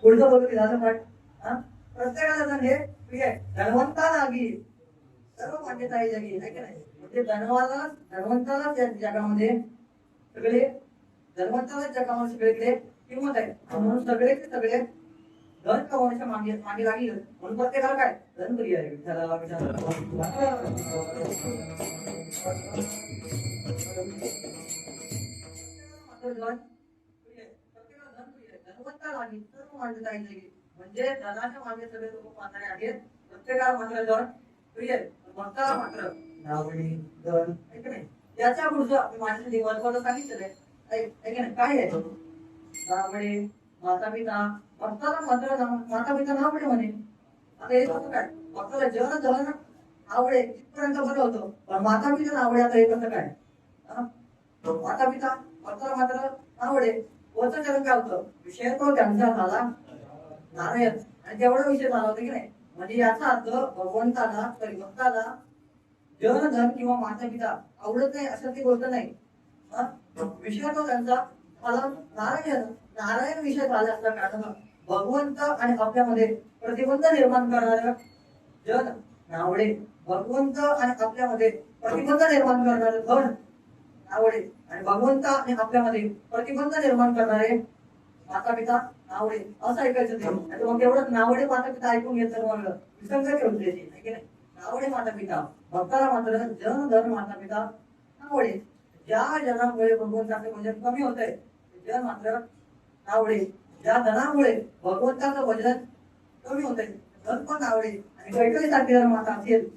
पुढचं बोलू की झालं पाठ. प्रत्येकाला धन हे प्रिय आहे. धनवंता लागी सर्व मान्यता आहे जगी आहे की नाही. म्हणजे धनवंतालाच या जगामध्ये सगळे, धनवंतालाच जगामध्ये सगळीकडे किंमत आहे. म्हणून सगळे धन कमवण्याच्या मागे लागली. म्हणून प्रत्येकाला काय धन प्रिय आहे. विठ्ठला विठ्ठला म्हणजे धनाच्या मागे सगळे लोक मानणारे आहेत. प्रत्येकाला मात्र धन प्रिय आहे. भक्ताला मात्र नावडी धन आहे की नाही. याच्या पुढचं माझ्या महत्वाचं सांगितलेलं आहे की नाही. काय आहे नावडे माता पिता. भक्ताला मात्र माता पिता नावडे म्हणे. आता हे कसं काय, भक्ताला जन धन आवडे तिथपर्यंत बरं होतं, पण माता पिता आवडे आता हे कसं काय. माता पिता भक्ताला मात्र आवडे. वचन चरण काय होतं, विषय तो त्यांचा झाला नारायण. आणि तेवढा विषय झाला होता की नाही. म्हणजे याचा अर्थ भगवंताला तरी भक्ताला जन धन किंवा माता पिता आवडत नाही असं ती गोष्ट नाही. विषय तो त्यांचा झाला नारायण. नारायण विषय झाला असल्या कारणानं भगवंत आणि आपल्यामध्ये प्रतिबंध निर्माण करणारं जन नावडे. भगवंत आणि आपल्यामध्ये प्रतिबंध निर्माण करणारे धन नावडे. आणि भगवंत आणि आपल्यामध्ये प्रतिबंध निर्माण करणारे माता पिता नावडे. असं ऐकायचं ते. मग एवढं नावडे माता पिता ऐकून घेतलं मग विसंगती होती त्याची. नावडे माता पिता. भक्ताला मात्र जन धन माता पिता नावडे. ज्या जनामुळे भगवंताचं वजन कमी होत आहे जन मात्र नावडे. ज्या धनामुळे भगवंताचं वजन कमी होत आहे धन पण नावडे. आणि कैकई सारखी जर माता असेल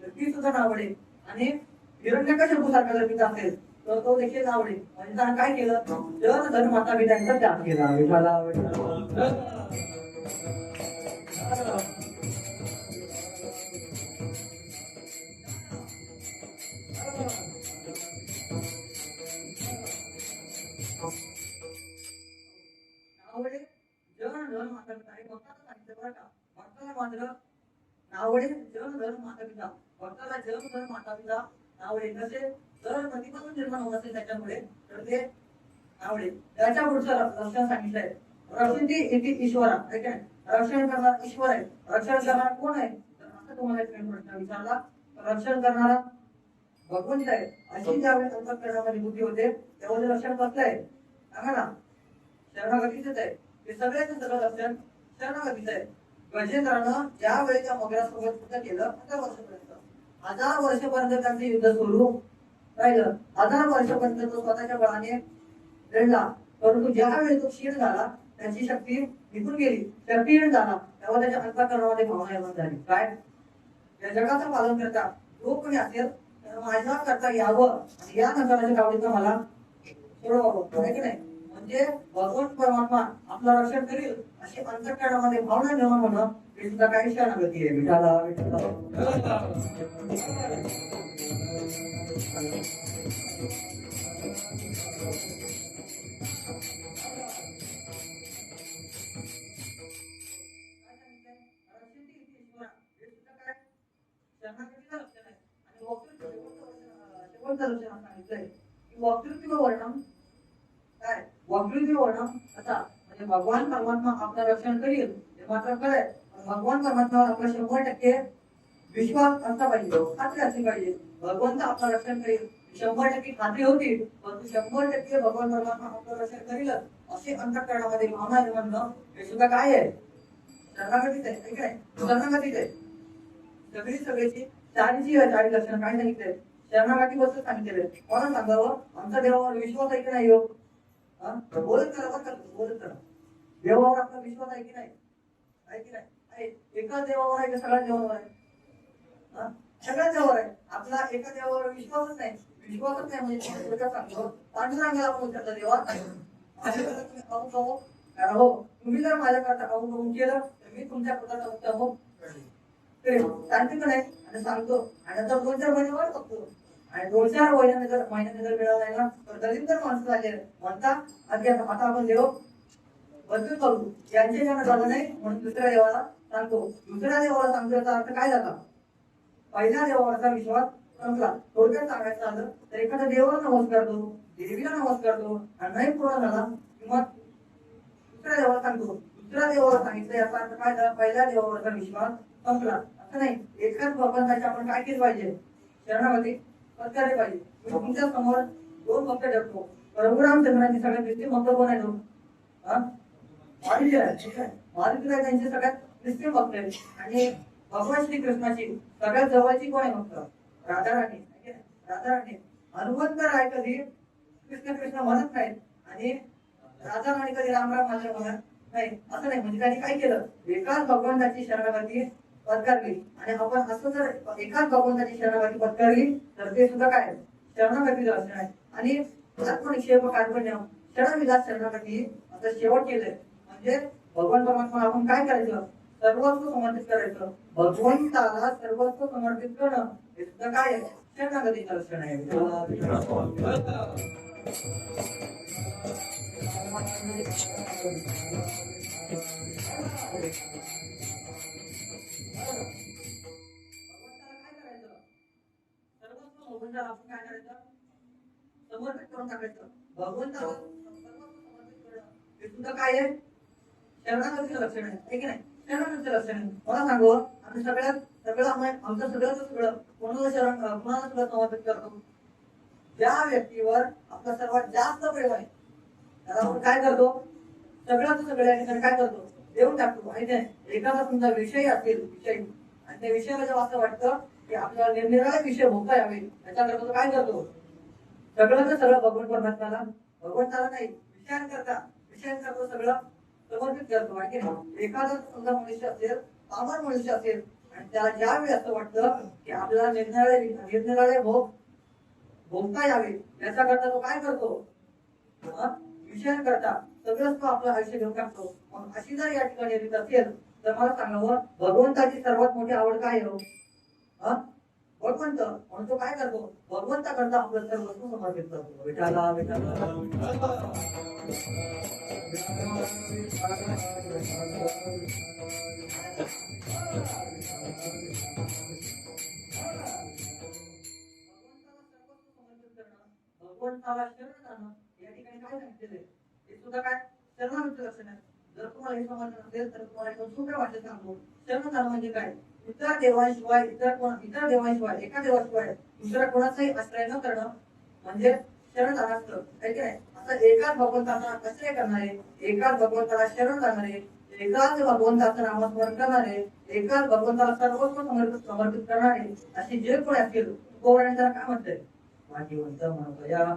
तर ती सुद्धा नावडे. आणि हिरण्यकश्यपू सारखा जर पिता असेल तर तो देखील नावडे. म्हणजे त्यानं काय केलं, जन धन माता पित्यांचा त्याग केला. विठाला नावडे जन धन माता पिता. हे भक्ताला सांगितलं बरं का. भक्ताला मात्र नावडे जन धन माता पिता. भक्ताला जन धन माता पिता नावडे. कसे जर प्रतिबंध निर्माण होत असेल त्याच्यामुळे तर ते नावडे. त्याच्या पुढचं लक्षण सांगितलंय रक्षिती इति ईश्वरा. रक्षण करणारा ईश्वर आहे. रक्षण करणारा कोण आहे तर असं तुम्हाला एक प्रश्न विचारला. रक्षण करणारा भगवंत आहे. अशी ज्यावेळेस अंतःकरणामध्ये बुद्धी होते तेव्हा ते रक्षण कसलं आहे सांगा ना. शरणागतीच आहे. हे सगळ्याचं सगळं लक्षण शरणागतीच आहे. गजेंद्रानं ज्या वेळेच्या मगरासोबत युद्ध केलं 1000 वर्षापर्यंत, 1000 वर्षापर्यंत त्यांचं युद्ध सुरू राहिलं. 1000 वर्षापर्यंत तो स्वतःच्या बळाने लढला. परंतु ज्या वेळी तो क्षीण झाला त्याची शक्ती निघून गेली, शक्तीहीन झाला तेव्हा त्याच्या अंतःकरणामध्ये भावना निर्माण झाली. काय या जगाचा पालन करता जो कोणी असेल तर माझ्या करता यावं आणि या नकाराच्या गावडीचं मला सोडवावं आहे की नाही. म्हणजे भगवंत परमात्मा आपलं रक्षण करील अशी अंतःकरणामध्ये भावना निर्माण होणं हे सुद्धा काही शरणागती आहे. विठाला विठाला वक्तृत्व वर्णन काय, वक्तृत्व वर्णन आता म्हणजे भगवान परमात्मा आपलं रक्षण करील हे मात्र खरंय. भगवान परमात्म्यावर आपला 100% विश्वास असला पाहिजे, खात्री असली पाहिजे. भगवंत आपलं रक्षण करील 100% खात्री होती, परंतु 100% भगवान परमात्मा आपलं रक्षण करील असे अंतःकरणामध्ये भावना निर्माण हे सुद्धा काय आहे शरणागतीच आहे. काय शरणागतीच आहे. सगळीची चारी लक्षणं काय सांगितले शरणागती बद्दल सांगितलेले. कोणा सांगावं आमचा देवावर विश्वास आहे की नाही. योग बोलत करा, बोलत करा. देवावर आपला विश्वास आहे की नाही, आहे की नाही. एकाच देवावर आहे का सगळ्या देवावर आहे? हा? सगळ्याच देवावर आहे. आपला एका देवावर विश्वासच नाही. विश्वासच नाही म्हणजे थोडक्यात सांगतो, पांडुरंगाला आपण त्याचा देवा नाही. हो, तुम्ही जर माझ्याकरता अवलंबून केलं तर मी तुमच्या पोटाचा उत्तम सांगते का नाही आणि सांगतो. आणि नंतर 2-4 महिन्यावर बघतो. आणि 2-4 महिन्याने जर मिळाला नाही ना तर दलिंदर माणसं झाले म्हणता आता आपण देव बदलून करू. यांचे ज्यांना झालं नाही म्हणून दुसऱ्या देवाला सांगतो. दुसऱ्या देवाला सांगतो याचा अर्थ काय झाला? पहिल्या देवावरचा विश्वास संपला. थोडक्यात सांगायचं झालं तर एखादा देवाला नमस्कार करतो, देवीला नमस्कार करतो आणि नाही पूर्ण झाला किंवा दुसऱ्या देवाला सांगतो. दुसऱ्या देवाला सांगितलं याचा अर्थ काय झाला? पहिल्या देवावरचा विश्वास संपला. असं नाही. एकाच भगवंताची आपण काय केलं पाहिजे? शरणागती पत्करले पाहिजे. मी तुमच्या समोर 2 भक्त ठेवतो. प्रभू रामचंद्रांची सगळ्यात निश्चित भक्त कोण आहे? मारुती आहे. ठीक आहे. मारुती आहे त्यांचे सगळ्यात निश्चित भक्त आहेत. आणि भगवान श्रीकृष्णाची सगळ्यात जवळची कोण आहे भक्त? राधाराणी. राधाराणी. हनुमंत राय कधी कृष्ण म्हणत नाहीत आणि राधाराणी कधी राम म्हणत नाही. असं नाही. म्हणजे त्यांनी काय केलं? एकाच भगवंताची शरणागती पत्करली. आणि आपण असं जर एकाच भगवंताची शरणागती पत्करली तर ते सुद्धा काय शरणागतीचं लक्षण आहे. आणि आत्मनिक्षेप कार्पण्य शरणविलास शरणागती आता शेवट केलंय. म्हणजे भगवान परमात्मा आपण काय करायचं? सर्वस्व समर्पित करायचं. भगवंताला सर्वस्व समर्पित करणं हे सुद्धा काय आहे? शरणागतीचं लक्षण आहे. आपण काय करायचं? समर्पित करून टाकायचं. भगवंताला समर्पित करणं हे सुद्धा काय आहे? शरणागतीचं लक्षण आहे की नाही? शरणागतीचं लक्षण आहे. मला सांगू, आम्ही आमचं सगळं कोणाला सुद्धा समर्पित करतो? ज्या व्यक्तीवर आपला सर्वात जास्त प्रेम आहे त्याला आपण काय करतो? सगळ्या ठिकाणी काय करतो? देऊन टाकतो. आणि एखादा तुमचा विषय असेल आणि त्या विषयाला जेव्हा असं वाटतं की आपल्याला निरनिराळे विषय भोगता यावे त्याच्याकरता काय करतो? सगळं भगवंताला नाही विषयांकरता सगळं समर्पित करतो. माहिती नाही. एखादा समजा मनुष्य असेल, पामर मनुष्य असेल आणि त्याला ज्यावेळी असं वाटतं की आपल्याला निरनिराळे भोग भोगता यावे याच्याकरता तो काय करतो? विषयांकरता सगळंच तो आपलं आयुष्य घेऊन टाकतो. मग अशी जर या ठिकाणी रीत असेल तर मला सांगावं, भगवंताची सर्वात मोठी आवड काय आहे? भगवंत. म्हणून तो काय करतो? भगवंता करता आपलं सर्वस्व समर्पित करतो. विठाला विठाला भगवंताला शरण जाणं या ठिकाणी काय सांगितलेलं आहे? हे सुद्धा काय शरणागतीचं लक्षण आहे. जर तुम्हाला हे समजलं नसेल तर तुम्हाला एक सोप्या भाषेत सांगतो. शरण जाणं म्हणजे काय? इतर देवांशिवाय एका देवाशिवाय दुसऱ्या कोणाचाही आश्रय न करणं म्हणजे शरण जाणं असतं. आहे की नाही? असं एकाच भगवंताचा आश्रय करणारे, एकाच भगवंताला शरण जाणारे, एकाच भगवंताचं नामस्मरण करणारे, एकाच भगवंताला सर्वस्व समर्पित करणारे असे जे कोणी असतील त्याला काय म्हणतंय? भाग्यवंत म्हणतो या.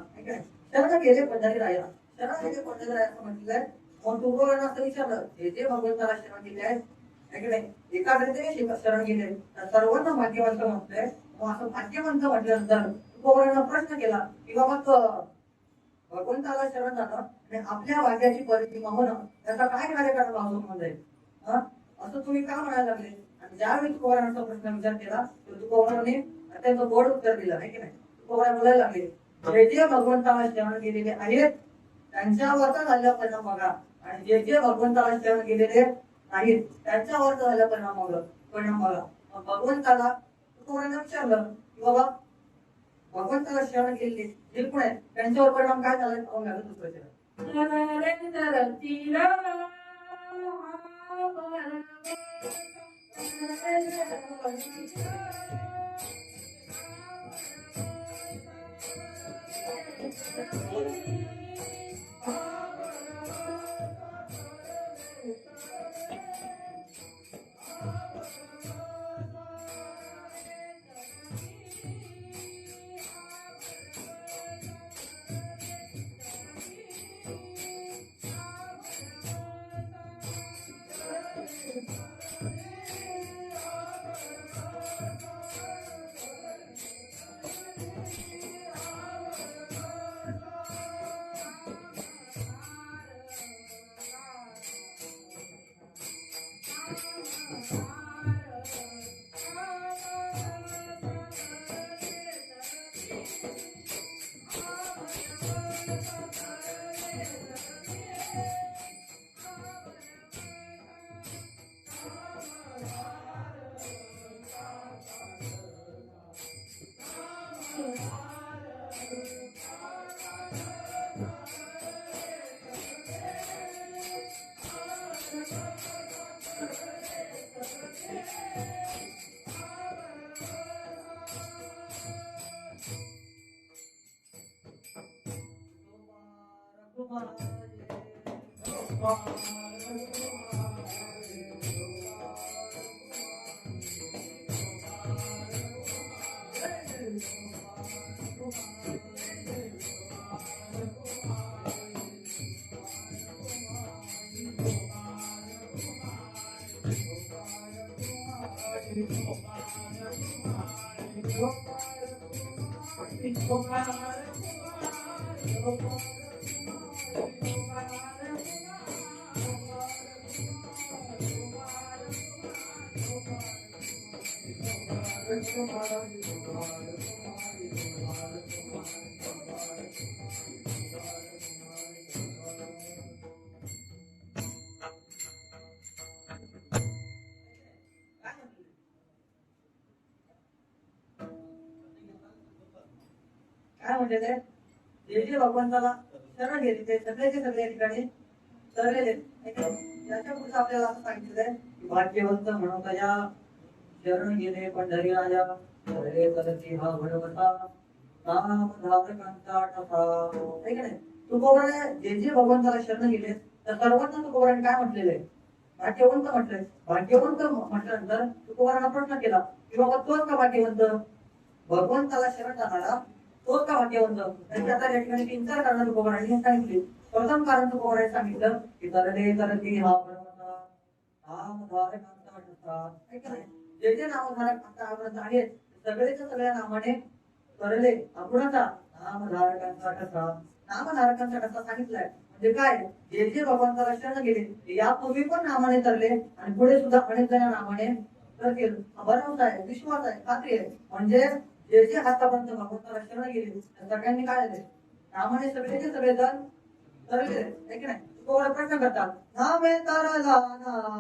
शरण गेले पंढरी राया. शरण गेले पंढरी राया असं म्हटलंय. मग तुकोबारांना असं विचारलं, हे जे भगवंताला शरण गेले आहेत एकाग्रतेने शरण गेले सर्वांना भाग्यवंत म्हटलंय. मग असं भाग्यवंत म्हटल्यानंतर तुकोबारांना प्रश्न केला की बाबा भगवंताला शरण जाणं आणि आपल्या भाग्याची परिस्थिती होणं त्याचा काय कार्यक्रम लावतो म्हणजे असं तुम्ही का म्हणायला लागले? आणि ज्यावेळी तुकोबारांचा प्रश्न विचार केला तर तुकोबारांनी अत्यंत गोड उत्तर दिलं. आहे की नाही? तुकोबारा बोलायला लागले, जे भगवंताला शरण गेलेले आहेत त्यांच्यावरचा झालेला परिणाम बघा आणि जे भगवंताला शरण गेलेले नाहीत त्यांच्यावरचा झालेला परिणाम बघा. मग भगवंताला तुकोबारांना विचारलं की बाबा भगवंताला शरण गेलेले जे कोण आहेत त्यांच्यावर परिणाम काय झाला? पाहून घ्या दुसरं. काय म्हणजे ते जे जे भगवंताला शरण गेले ते सगळ्याचे सगळे या ठिकाणी तरलेले त्याच्या पुढे आपल्याला असं सांगितलंय की भाग्यवंत म्हणून या शरण गेले पंढरी राजा तरले तरती हा भगवंता नाम धारकांचा ठसा आहे की नाही. तुकोबाने जे जे भगवंताला शरण गेले तर सर्वांना तुकोबाने काय म्हटलेलं आहे भाग्यवंत म्हटलंय. भाग्यवंत म्हटल्यानंतर तुकोबाने प्रश्न केला की बाबा तोच का भाग्यवंत भगवंताला शरण जाणारा तोच का भाग्यवंत. त्यांची आता या ठिकाणी 3-4 कारण तुकोबाने सांगितली. प्रथम कारण तुकोबाने सांगितलं की तरले तरती हा भगवंता नाम धारकांचा ठसा आहे की नाही. जे जे नामधारक आतापर्यंत आहेत सगळेच्या सगळ्या नामाने तरले अपुराचा नामधारकांचा ठसा. नामधारकांचा ठसा सांगितलाय म्हणजे काय जे जे भगवंताला शरण गेले यापूर्वी पण नामाने तरले आणि पुढे सुद्धा अनेक जण नामाने तरतील. भरवसा आहे विश्वास आहे खात्री आहे म्हणजे जे जे आतापर्यंत भगवंताला शरण गेले सगळ्यांनी काय झाले नामाने सगळेचे सगळे जण तरले आहे की नाही. कोण प्रश्न करतात नामे तरला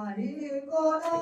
नाही कोणा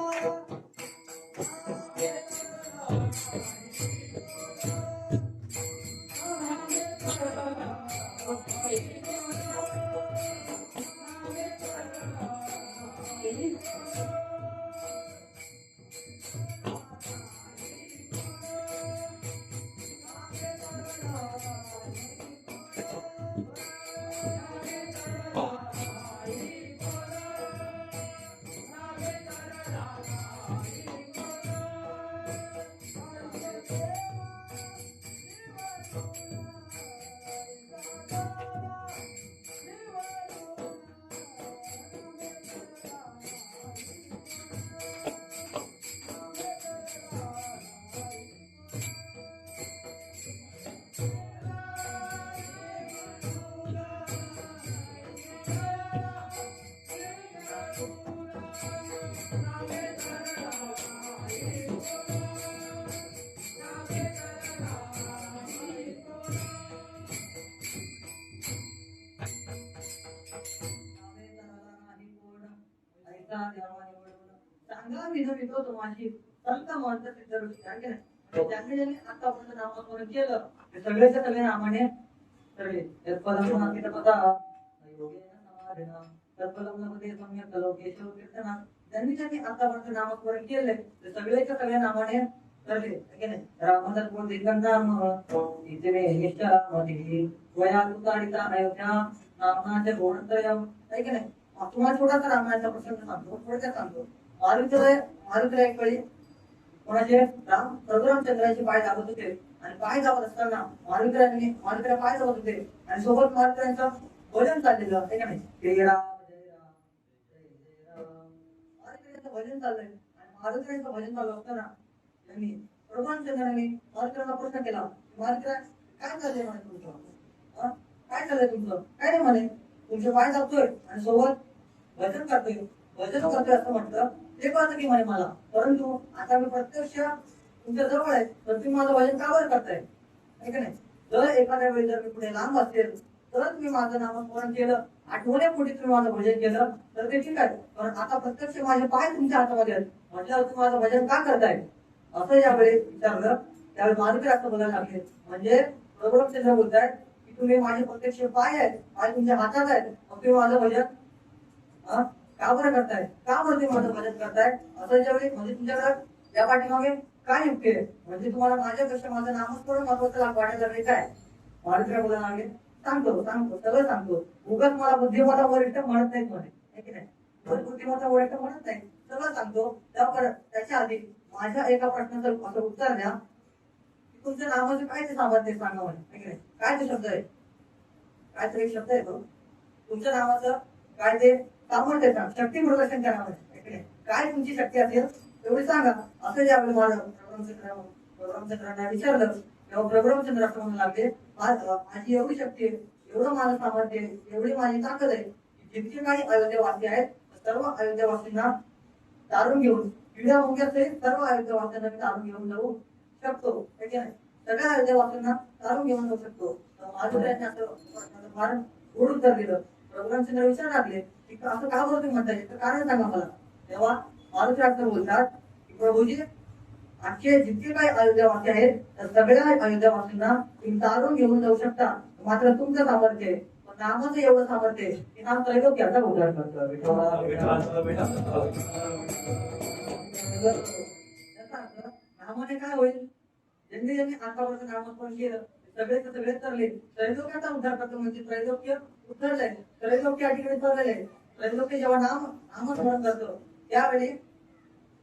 चांगला विनवितो तुम्हाशी संत महंत सिद्ध ऋषी आहे की नाही. ज्यांनी ज्यांनी आतापर्यंत नामस्मरण केलं ते सगळेच्या सगळे नामाने तरले. तत्फलम पदा योगेन समाधेन तत्फलम लभते सम्यक् लोकेशो कीर्तना. ज्यांनी ज्यांनी आतापर्यंत नामस्मरण केले ते सगळेच्या सगळ्या नामाने तरले आहे की नाही. रामदास बोल दिगंधाम इथे निश्चरामती वया तुतारिता अयोध्या नामाचे गुणत्रयम आहे की नाही. तुम्हाला थोडासा रामायणाचा प्रसंग सांगतो थोडक्यात सांगतो. मारुतीला एक वेळी कोणाचे रघुरामचंद्राचे पाय दाबत होते आणि पाय दाबत असताना मारुतीला पाय दाबत होते आणि सोबत मारुतीचं भजन चाललेलं आहे का नाही. जय राम जय राम जय जय राम मारुतीचं भजन चाललंय आणि मारुतीचं भजन चालू असताना त्यांनी रघुरामचंद्रांनी मारुतीला प्रश्न केला मारुतीला काय चाललंय म्हणे तुमचं काय चाललंय तुमचं काय नाही म्हणे तुमचे पाय दाबतोय आणि सोबत भजन करतोय असं म्हटलं ते कळतं की म्हणे मला परंतु आता मी प्रत्यक्ष तुमच्या जवळ आहे तर तुम्ही माझं भजन का बरं करताय आहे का नाही. जर एखाद्या वेळी जर मी पुढे लांब असेल तर तुम्ही माझं नामस्मरण केलं आठवण्यापुढे तुम्ही माझं भजन केलं तर ते ठीक आहे. पण आता प्रत्यक्ष माझे पाय तुमच्या हातामध्ये आहेत म्हटल्यावर तुम्ही माझं भजन का करताय असं यावेळी विचारलं. त्यावेळी मारुती असं बोलायला लागले म्हणजे रघुरामचंद्र बोलतायत की तुम्ही माझे प्रत्यक्ष पाय आहेत पाय तुमच्या हातात आहेत मग तुम्ही माझं भजन का बरं करताय का बरं तुम्ही माझं भजन करताय असं ज्यावेळी म्हणजे तुमच्याकडे या पाठीमागे काय युक्ती आहे म्हणजे तुम्हाला माझ्यापेक्षा माझं नामस्मरण महत्वाचं वाटायला लागले काय. मारुतीला बोलायला लागले सांगतो सगळं सांगतो उगाच मला बुद्धिमत्ता वरिष्ठ म्हणत नाहीत म्हणे आहे की नाही. पण बुद्धिमत्ता ओळख म्हणत नाही, सगळं सांगतो. त्याच्या आधी माझ्या एका प्रश्नाचं असं उत्तर द्या की तुमच्या नावाचं काय ते सामर्थ्य सांगा म्हणे, आहे की नाही. काय ते शब्द आहे, काय तरी शब्द आहे तो, तुमच्या नावाचं काय ते सामर्थ्य सांग, शक्ती प्रदर्शन करा म्हणे, आहे की नाही. काय तुमची शक्ती असेल तेवढी सांगा. असं ज्यावेळी मला प्रभुरामचंद्रांना विचारलं तेव्हा प्रभुरामचंद्र असं म्हणू लागले, माझी एवढी शक्ती आहे, एवढं माझं सामर्थ्य आहे, एवढी माझी ताकद आहे की जितके काही अयोध्यावासी आहेत सर्व अयोध्यावासींना तारून घेऊन पिढ्या मुंग्यात सर्व अयोध्यावासींना मी तारून घेऊन जाऊ शकतो, है की नाही. सगळ्या अयोध्यावासींना तारून घेऊन जाऊ शकतो. माझं त्यांनी असं फार गोड उत्तर दिलं. प्रभुरामचंद्र विचार लागले की असं का बरं तुम्ही म्हणताय, तर कारण सांगा मला. तेव्हा मारुती बोलतात की प्रभूजी आजचे जितके काही अयोध्यावासी आहेत त्या सगळ्या अयोध्यावासींना तुम्ही तारून घेऊन जाऊ शकता, मात्र तुमचं सामर्थ्य आहे, नामाचं एवढं सामर्थ्य आहे की नाम त्रैलोक्याचा उद्धार करतं. नामाने काय होईल, ज्यांनी ज्यांनी आतापर्यंत नामस्मरण केलं सगळेच सगळे तरले, त्रैलोक्याचा उद्धार करतो. म्हणजे त्रैलोक्य उतरलंय, त्रैलोक्य या ठिकाणी तरलेलं आहे. त्रैलोक्य जेव्हा नामस्मरण करतो त्यावेळी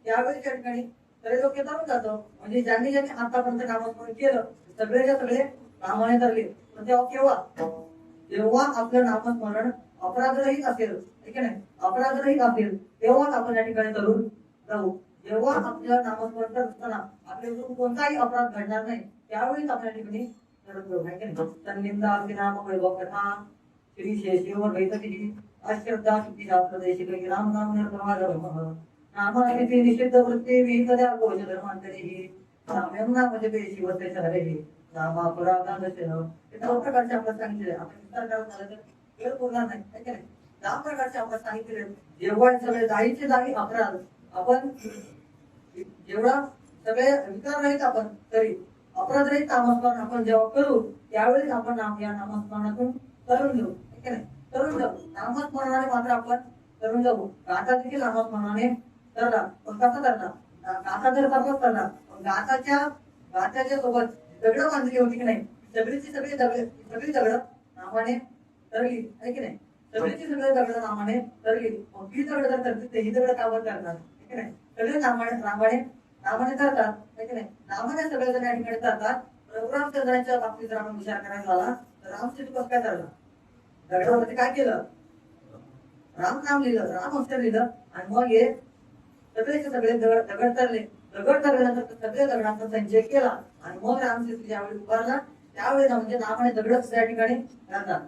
त्या ठिकाणी त्रैलोक्य तरून जातं. म्हणजे ज्यांनी ज्यांनी आतापर्यंत नामस्मरण केलं सगळेच्या सगळे नामाने तरले. पण तेव्हा केव्हा, जेव्हा आपलं नामस्मरण अपराधरहित असेल, ठीक आहे, अपराधरहित असेल तेव्हाच आपण या ठिकाणी तरुण जाऊ. जेव्हा आपलं नामस्मरण करत असताना आपल्याकडून कोणताही अपराध घडणार नाही त्यावेळीच आपण या ठिकाणी तरुण जाऊ, आहे की नाही. तन्निंदा नाम वैभव कथा श्री शेषीवर वैतकी अश्रद्धा शुद्धीशास्त्र देशिक राम नाम निर्भर नामाची निषिद्ध वृत्ती विहितल्या कोश धर्मांतरी नाम्यम नामजे पेशी वते शहरेही नामा अपराधांचे दहा प्रकारचे आपण सांगितले. आपण विस्तार करत झालं तर वेळ पुरणार नाही, है की नाही. 10 प्रकारचे आपण सांगितले. जेव्हा सगळे जाईचे जागी अपराध आपण जेवढा सगळे विकार रहित आपण तरी अपराध रहित नामस्मरण आपण जेव्हा करू त्यावेळेस आपण या नामस्मरणातून तरुण जाऊ, है की नाही. तरुण जाऊ नामस्मरणाने मात्र आपण तरुण जाऊ. गाथा देखील नामस्मरणाने तरला, पण कसा तरला, गाथा जर सर्वच तरला, गाथाच्या सोबत दगड बांधली होती की नाही, सगळी दगड नामाने तरली, आहे की नाही. सगळीची सगळे दगड नामाने तरली. मग ही दगड जर तरतील ते ही दगड कावर करणार, है की नाही. सगळे नामाने तरतात, है की नाही. नामाने सगळे जण या ठिकाणी तरतात. प्रभुरामचंद्रांच्या बाबतीत जर आपण विचार करायला झाला तर रामचंद्र कसं काय तरला, दगडावरती काय केलं, राम नाम लिहिलं, राम अक्षर लिहिलं आणि मग हे सगळेचे सगळे दगड तरले. दगड तरल्यानंतर सगळे दगडांचा संचय केला आणि मग रामचंद्र ज्यावेळी उभारला त्यावेळी म्हणजे नामाने दगड त्या ठिकाणी राहतात.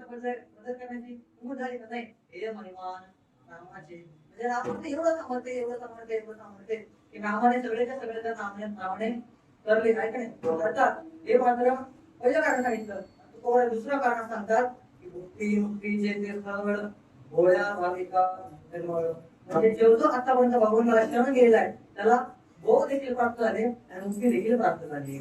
बदल करण्याची उमूड झाली का नाही. हे महिमान नामाचे म्हणजे नामाने एवढं सामर्थ्य की नामाने सगळेच्या सगळे त्या नामाने करले, काय का नाही करतात. हे मात्र पहिलं कारण सांगितलं. दुसरं कारण सांगतात की मुक्तीचे ते स्थळ भोळ्या भाविका निर्मळ. म्हणजे जो आतापर्यंत भगवंताला शरण गेलेला आहे त्याला भोग देखील प्राप्त झाले आणि मुक्ती देखील प्राप्त झाली.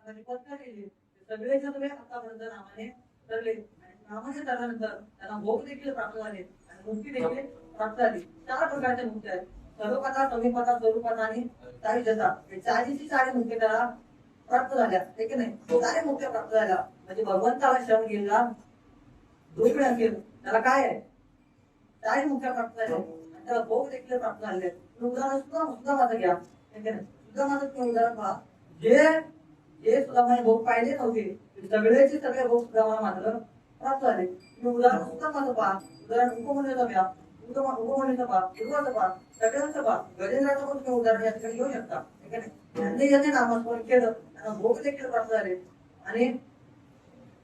नामाने पत्करले. सगळेचे सगळे आतापर्यंत नामाने तरले. नामाने तरल्यानंतर त्यांना भोग देखील प्राप्त झाले आणि मुक्ती देखील प्राप्त झाली. 4 प्रकारच्या मुक्ती आहेत. सर्वपथा, समीपथा, स्वरूपथा आणि सायुज्यता. हे चारीची 4 मुक्ती त्याला प्राप्त झाल्या. ठीक आहे नाही, 4 मुक्त्या प्राप्त झाल्या म्हणजे भगवंताला शरण गेला दुर्मिळ असेल त्याला काय आहे, 4 मुक्त्या प्राप्त झाल्या आणि त्याला भोग देखील प्राप्त झाले. उदाहरण सुद्धा माझं घ्या. ठीक आहे नाही, सुद्धा माझं तुम्ही उदाहरण पहा. जे सुद्धा माझे भोग पाहिले नव्हते सगळेचे सगळे भोग सुद्धा मला मात्र प्राप्त झाले. तुम्ही उदाहरण सुद्धा माझं पहा. उदाहरण उपमन्यूचं घ्या. उपमन्यूचं पहा, पूर्वाचं पहा, सगळ्यांचं पहा. गजेंद्राचं पण तुम्ही उदाहरण या ठिकाणी घेऊ शकता. ठीक आहे नाही, ज्यांनी नामस्मरण केलं त्यांना भोग देखील प्राप्त झाले आणि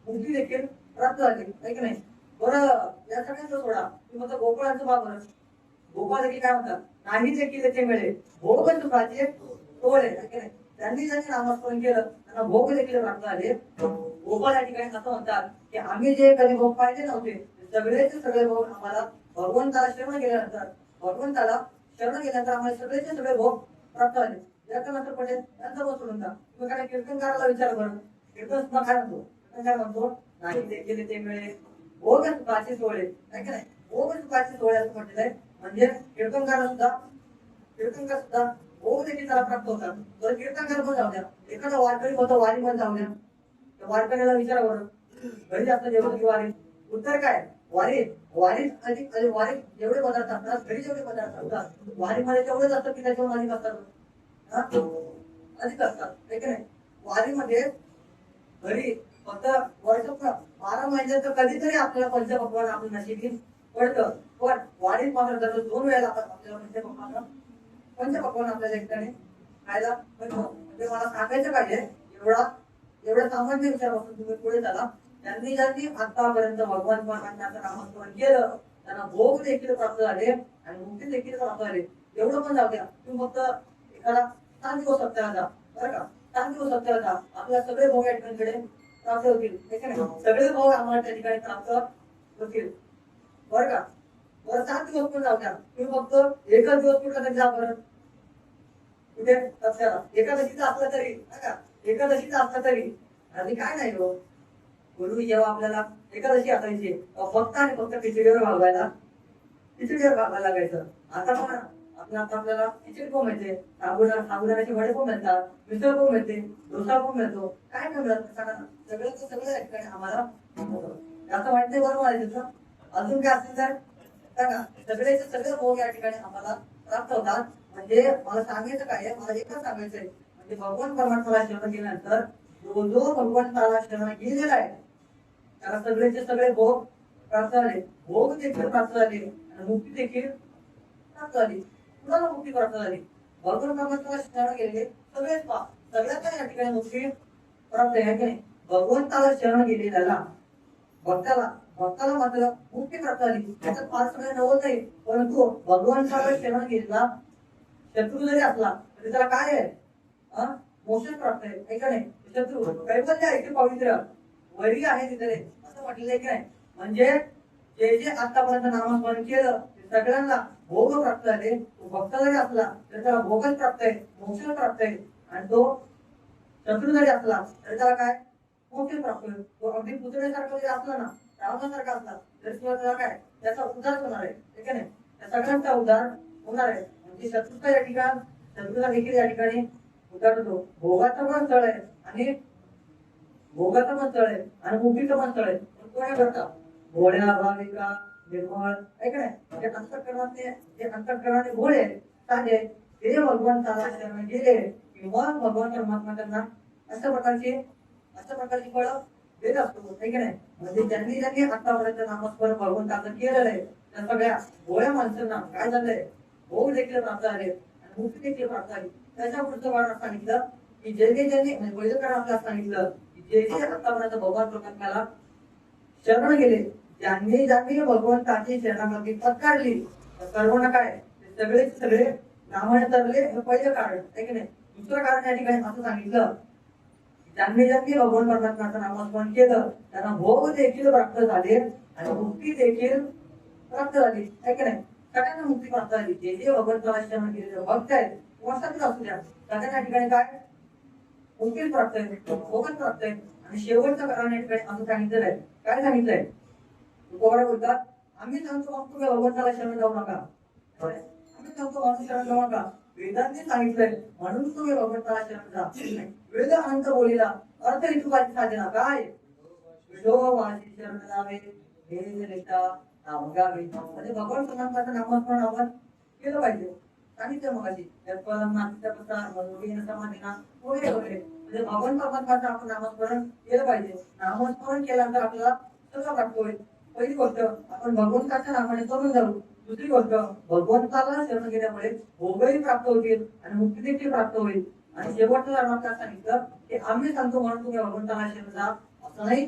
मुक्ती देखील प्राप्त झाली. आहे की नाही. बरं, या सगळ्यांचं सोडा, तुम्ही फक्त गोकुळाचं पहा बरं. गोपाळ देखील काय म्हणतात, नाही देखील येथे मिळे भोग सुखाचे तोळे. आहे की नाही, त्यांनी ज्यांनी नामस्मरण केलं त्यांना भोग देखील प्राप्त झाले. गोपाळ या ठिकाणी असं म्हणतात की आम्ही जे कधी भोग पाहिले नव्हते सगळेचे सगळे भोग आम्हाला भगवंताला शरण गेल्यानंतर आम्हाला सगळेचे सगळे भोग प्राप्त झाले. याचा नंतर पटेल त्यांचा भोग सोडून द्या. तुम्ही काय कीर्तनकाराला विचार बरं, कीर्तन सुद्धा काय म्हणतो, कीर्तन काय म्हणतो, नाही देखील ते मिळे भोग सुखाचे सोहळे. आहे की नाही, भोग सुखाचे सोहळे असं म्हटलेलं आहे. म्हणजे कीर्तनकार सुद्धा भोग देखील त्याला प्राप्त होतात. तर कीर्तनकार पण जाऊ द्या, एखादा वारकरी होता वारीमध्ये जाऊ द्या, त्या वारकऱ्याला विचारा बरं घरी जास्त जेवण की वारी, उत्तर काय, वारीत जेवढे पदार्थ असतात घरी जेवढे पदार्थ असतात वारीमध्ये तेवढेच असतात की त्याच्यावर अधिक असतात, अधिक असतात. आहे की नाही, वारीमध्ये घरी फक्त वर्ष 12 महिन्यात कधीतरी आपल्याला पंचपक्वान्न आपल्या नशिबी पडतं. पण वारीत मात्र दररोज 2 वेळेला आपल्याला पंचपक्वान्न आपल्याला एक ठिकाणी खायला मिळतं. म्हणजे मला सांगायचं काय, एवढा सामान्य विचारापासून तुम्ही पुढे झाला. ज्यांनी आतापर्यंत भगवान परमात्म्याचं नामस्मरण केलं त्यांना भोग देखील प्राप्त झाले आणि मुक्ती देखील प्राप्त झाली. एवढं पण जाऊ द्या, तुम्ही फक्त एखादा 7 दिवस सप्ताहाला जा बरं का, 7 दिवस सप्ताहाला जा, आपल्याला सगळे भोग या ठिकाणी प्राप्त होतील. सगळे भोग आम्हाला त्या ठिकाणी प्राप्त होतील बरं का. बरं 7 दिवस पण जाऊ द्या, तुम्ही फक्त एकच दिवस कुठला तरी जा बरं, कुठे सप्त्याला एकादशीचा असला तरी, एकादशीचा असला तरी आणि काय नाही हो, पूर्वी जेव्हा आपल्याला एकादशी असायची फक्त आणि फक्त खिचडीवर भागवायला लागायचं. आता पण आपल्याला खिचडी पण मिळते, साबुदाण्याची वडे पण मिळतात, मिसळ पण मिळते, डोसा पण मिळतो, काय पण मिळत सगळं आम्हाला असं माहित नाही. बरोबर आहे तिथं अजून काय असेल तर सांगा. सगळे भोग या ठिकाणी आम्हाला प्राप्त होतात. म्हणजे मला सांगायचं काय, मला एकच सांगायचंय, म्हणजे भगवान परमात्म्याला शरण गेल्यानंतर जो भगवंताला शरण गेलेला आहे त्याला सगळेचे सगळे भोग प्राप्त झाले, भोग देखील प्राप्त झाले आणि मुक्ती देखील प्राप्त झाली. कुणाला मुक्ती प्राप्त झाली, भगवान परमात्म्याला शरण गेलेले सगळेच पहा, सगळ्यांना या ठिकाणी मुक्ती प्राप्त आहे की नाही. भगवंताला शरण गेलेल्याला भक्ताला मात्र मुक्ती प्राप्त झाली. त्याच्यात फार सगळं नवल नाही, परंतु भगवंताला शरण गेलेला शत्रू जरी असला तरी त्याला काय आहे, मोक्ष प्राप्त आहे का नाही. शत्रू कैवल्य आहे की पवित्र वैरी आहे तिथे असं म्हटलेलं आहे की नाही. म्हणजे जे आतापर्यंत नामस्मरण केलं सगळ्यांना भोग प्राप्त झाले. भक्त जरी असला तर त्याला भोगच प्राप्त आहे, मोक्ष प्राप्त आहे. आणि तो शत्रू जरी असला तरी त्याला काय, मोक्ष प्राप्त होईल. तो अगदी पुतळेसारखा जरी असला ना, रावणासारखा असला तरी सुद्धा त्याला काय, त्याचा उद्धार होणार आहे. ठीक आहे, त्या सगळ्यांचा उद्धार होणार आहे. म्हणजे शत्रूचा या ठिकाणी शत्रूचा देखील या ठिकाणी उद्धार होतो. भोगाचं पण स्थळ आहे आणि मुक्तीचं पण स्थळ आहे. कोण्या करता भोळ्या भाविका निर्मळ आहे का नाही, जे अंतःकरणाने भोळे साधे ते भगवंताला शरण गेले किंवा भगवान परमात्मा त्यांना अशा प्रकारची फळ देत असतो. आहे की नाही. म्हणजे ज्यांनी आतापर्यंत नामस्मरण भगवंताचं केलेलं आहे त्या सगळ्या भोळ्या माणसांना काय झालंय, भोग देखील प्राप्त झाले आणि मुक्ती देखील प्राप्त झाली. त्याच्या पुढचं वाढ सांगितलं की ज्यांनी म्हणजे पहिलं आपल्याला सांगितलं की जे आतापर्यंत भगवान परमात्म्याला शरण गेले, ज्यांनी भगवंताची शरणागती पत्कारली सर्वांना काय, सगळे नामाने तरले हे पहिलं कारण आहे की नाही. दुसरं कारण या ठिकाणी असं सांगितलं ज्यांनी भगवान परमात्म्याचं नामस्मरण केलं त्यांना भोग देखील प्राप्त झाले आणि मुक्ती देखील प्राप्त झाली. आहे की नाही. सगळ्यांना मुक्ती प्राप्त झाली. जे भगवंताला शरण गेलेले भक्त आहेत किंवा सगळे असू द्या सगळ्यांना या ठिकाणी काय मुक्तीच प्राप्त आहे, मोक्षच प्राप्त आहे. आणि शेवटचं कारण या ठिकाणी असं सांगितलेलं आहे. काय सांगितलंय? तुकोबाराय बोलतात, आम्ही सांगतो मग तुम्ही भगवंताला शरण जाऊ नका. आम्ही सांगतो माणूस शरण जाऊ नका. वेदांनी सांगितलंय म्हणून तुम्ही भगवंताला शरण जा. वेद अनंत बोलीला अर्थ ऋतुकाची साधना काय? विठो माझी शरण जावे हे रेटा नाम गावे. म्हणजे भगवान क्रमांकाचं नामस्मरण आपण केलं पाहिजे. सांगितलं मग अशी वगैरे वगैरे. म्हणजे भगवान क्रमांकाचं आपण नामस्मरण केलं पाहिजे. नामस्मरण केल्यानंतर आपल्याला सगळं प्राप्त होईल. पहिली गोष्ट आपण भगवंताच्या नावाने करून जाऊ. दुसरी गोष्ट भगवंताला शरण गेल्यामुळे भोगही प्राप्त होतील आणि मुक्ती देखील प्राप्त होईल. आणि शेवटचं धर्मात सांगितलं की आम्ही सांगतो म्हणून तुम्ही भगवंताला शरण जा असं नाही.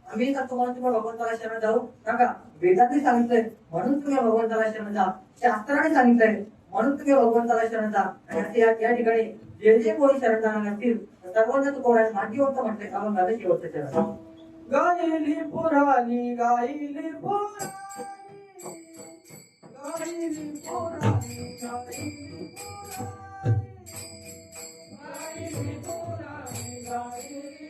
आम्ही सांगतो म्हणून तुम्ही भगवंताला शरण जाऊ नका. वेदांनी सांगितलंय म्हणून तुम्ही भगवंताला शरण जा. शास्त्राने सांगितलंय म्हणून तुम्ही भगवंताला शरण जा. आणि या ठिकाणी जे जे कोणी शरण जाणार असतील सर्वांना तुकोबाराय मांडी होतं म्हटले. आपण झालं शेवटचं चरण. गायली पुराणी गायली पुराणी गायली पुराणी गायली पुराणी गायली पुराणी गायली पुराणी गायली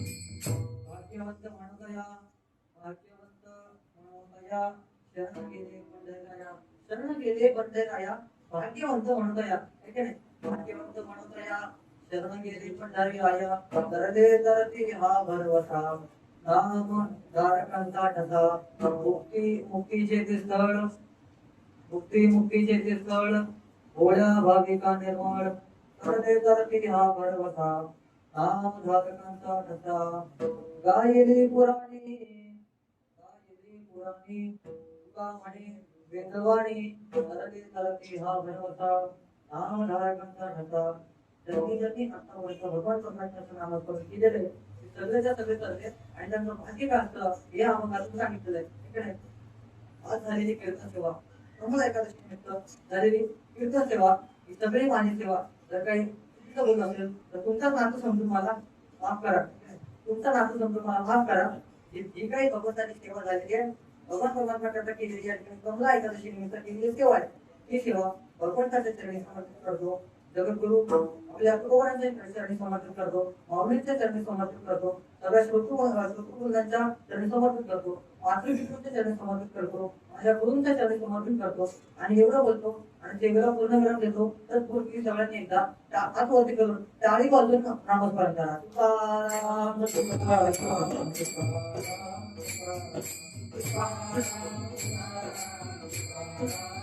भाग्यवंत म्हणतया भाग्यवंत म्हणतया शरण गेले पंढरराया. शरण गेले पंढरराया भाग्यवंत म्हणतया. है की नाही? भाग्यवंत म्हणतया शरण गेले पंढरराया. तरले तरती हा भरवसा नाम धारकांचा ठसा. मुक्तीचे ते स्थळ मुक्तीचे ते स्थळ भोळ्या भाविका निर्मळ. तरले तरती हा भरवसा नाम धारकांचा ठसा. गायली पुराणी तुका म्हणे वेदवाणी. तरले तरती हा भरवसा नाम धारकांचा ठसा. ज्यांनी आतापर्यंत भगवान परमात्म्याचं नामस्मरण केलेलं आहे सगळेच्या सगळे चालले आणि त्यांचं भाग्य काय असतं हे आपण अजून सांगितलेलं आहे. आज झालेली कीर्तन सेवा, प्रमोद एकादशी निमित्त झालेली कीर्तन सेवा, ही सगळी माझी सेवा जर काही चुकीचं बोलत असेल तर तुमचा नातू समजून मला माफ करा. तुमचा नातू समजून मला माफ करा. जी काही भगवंताची सेवा झालेली आहे भगवान परमात्म्याकरता केलेली आहे कमला एकादशी निमित्त केलेली सेवा आहे ही सेवा भगवंताच्या चरणी समर्पित करतो. जगद्गुरु आपल्या तुकोबारायांच्या चरणी समर्पित करतो. माऊलींच्या चरणी समर्पित करतो. सगळ्या श्रोतृवृंदांच्या चरणी समर्पित करतो. मातृपितृंच्या चरणी समर्पित करतो. माझ्या गुरूंच्या चरणी समर्पित करतो. आणि एवढं बोलतो आणि ते वेळा पूर्ण विराम देतो. तर पूर्वी सगळ्यांनी एकदा हात वरती करून टाळी वाजवून नामस्मरण करा. तुकाराम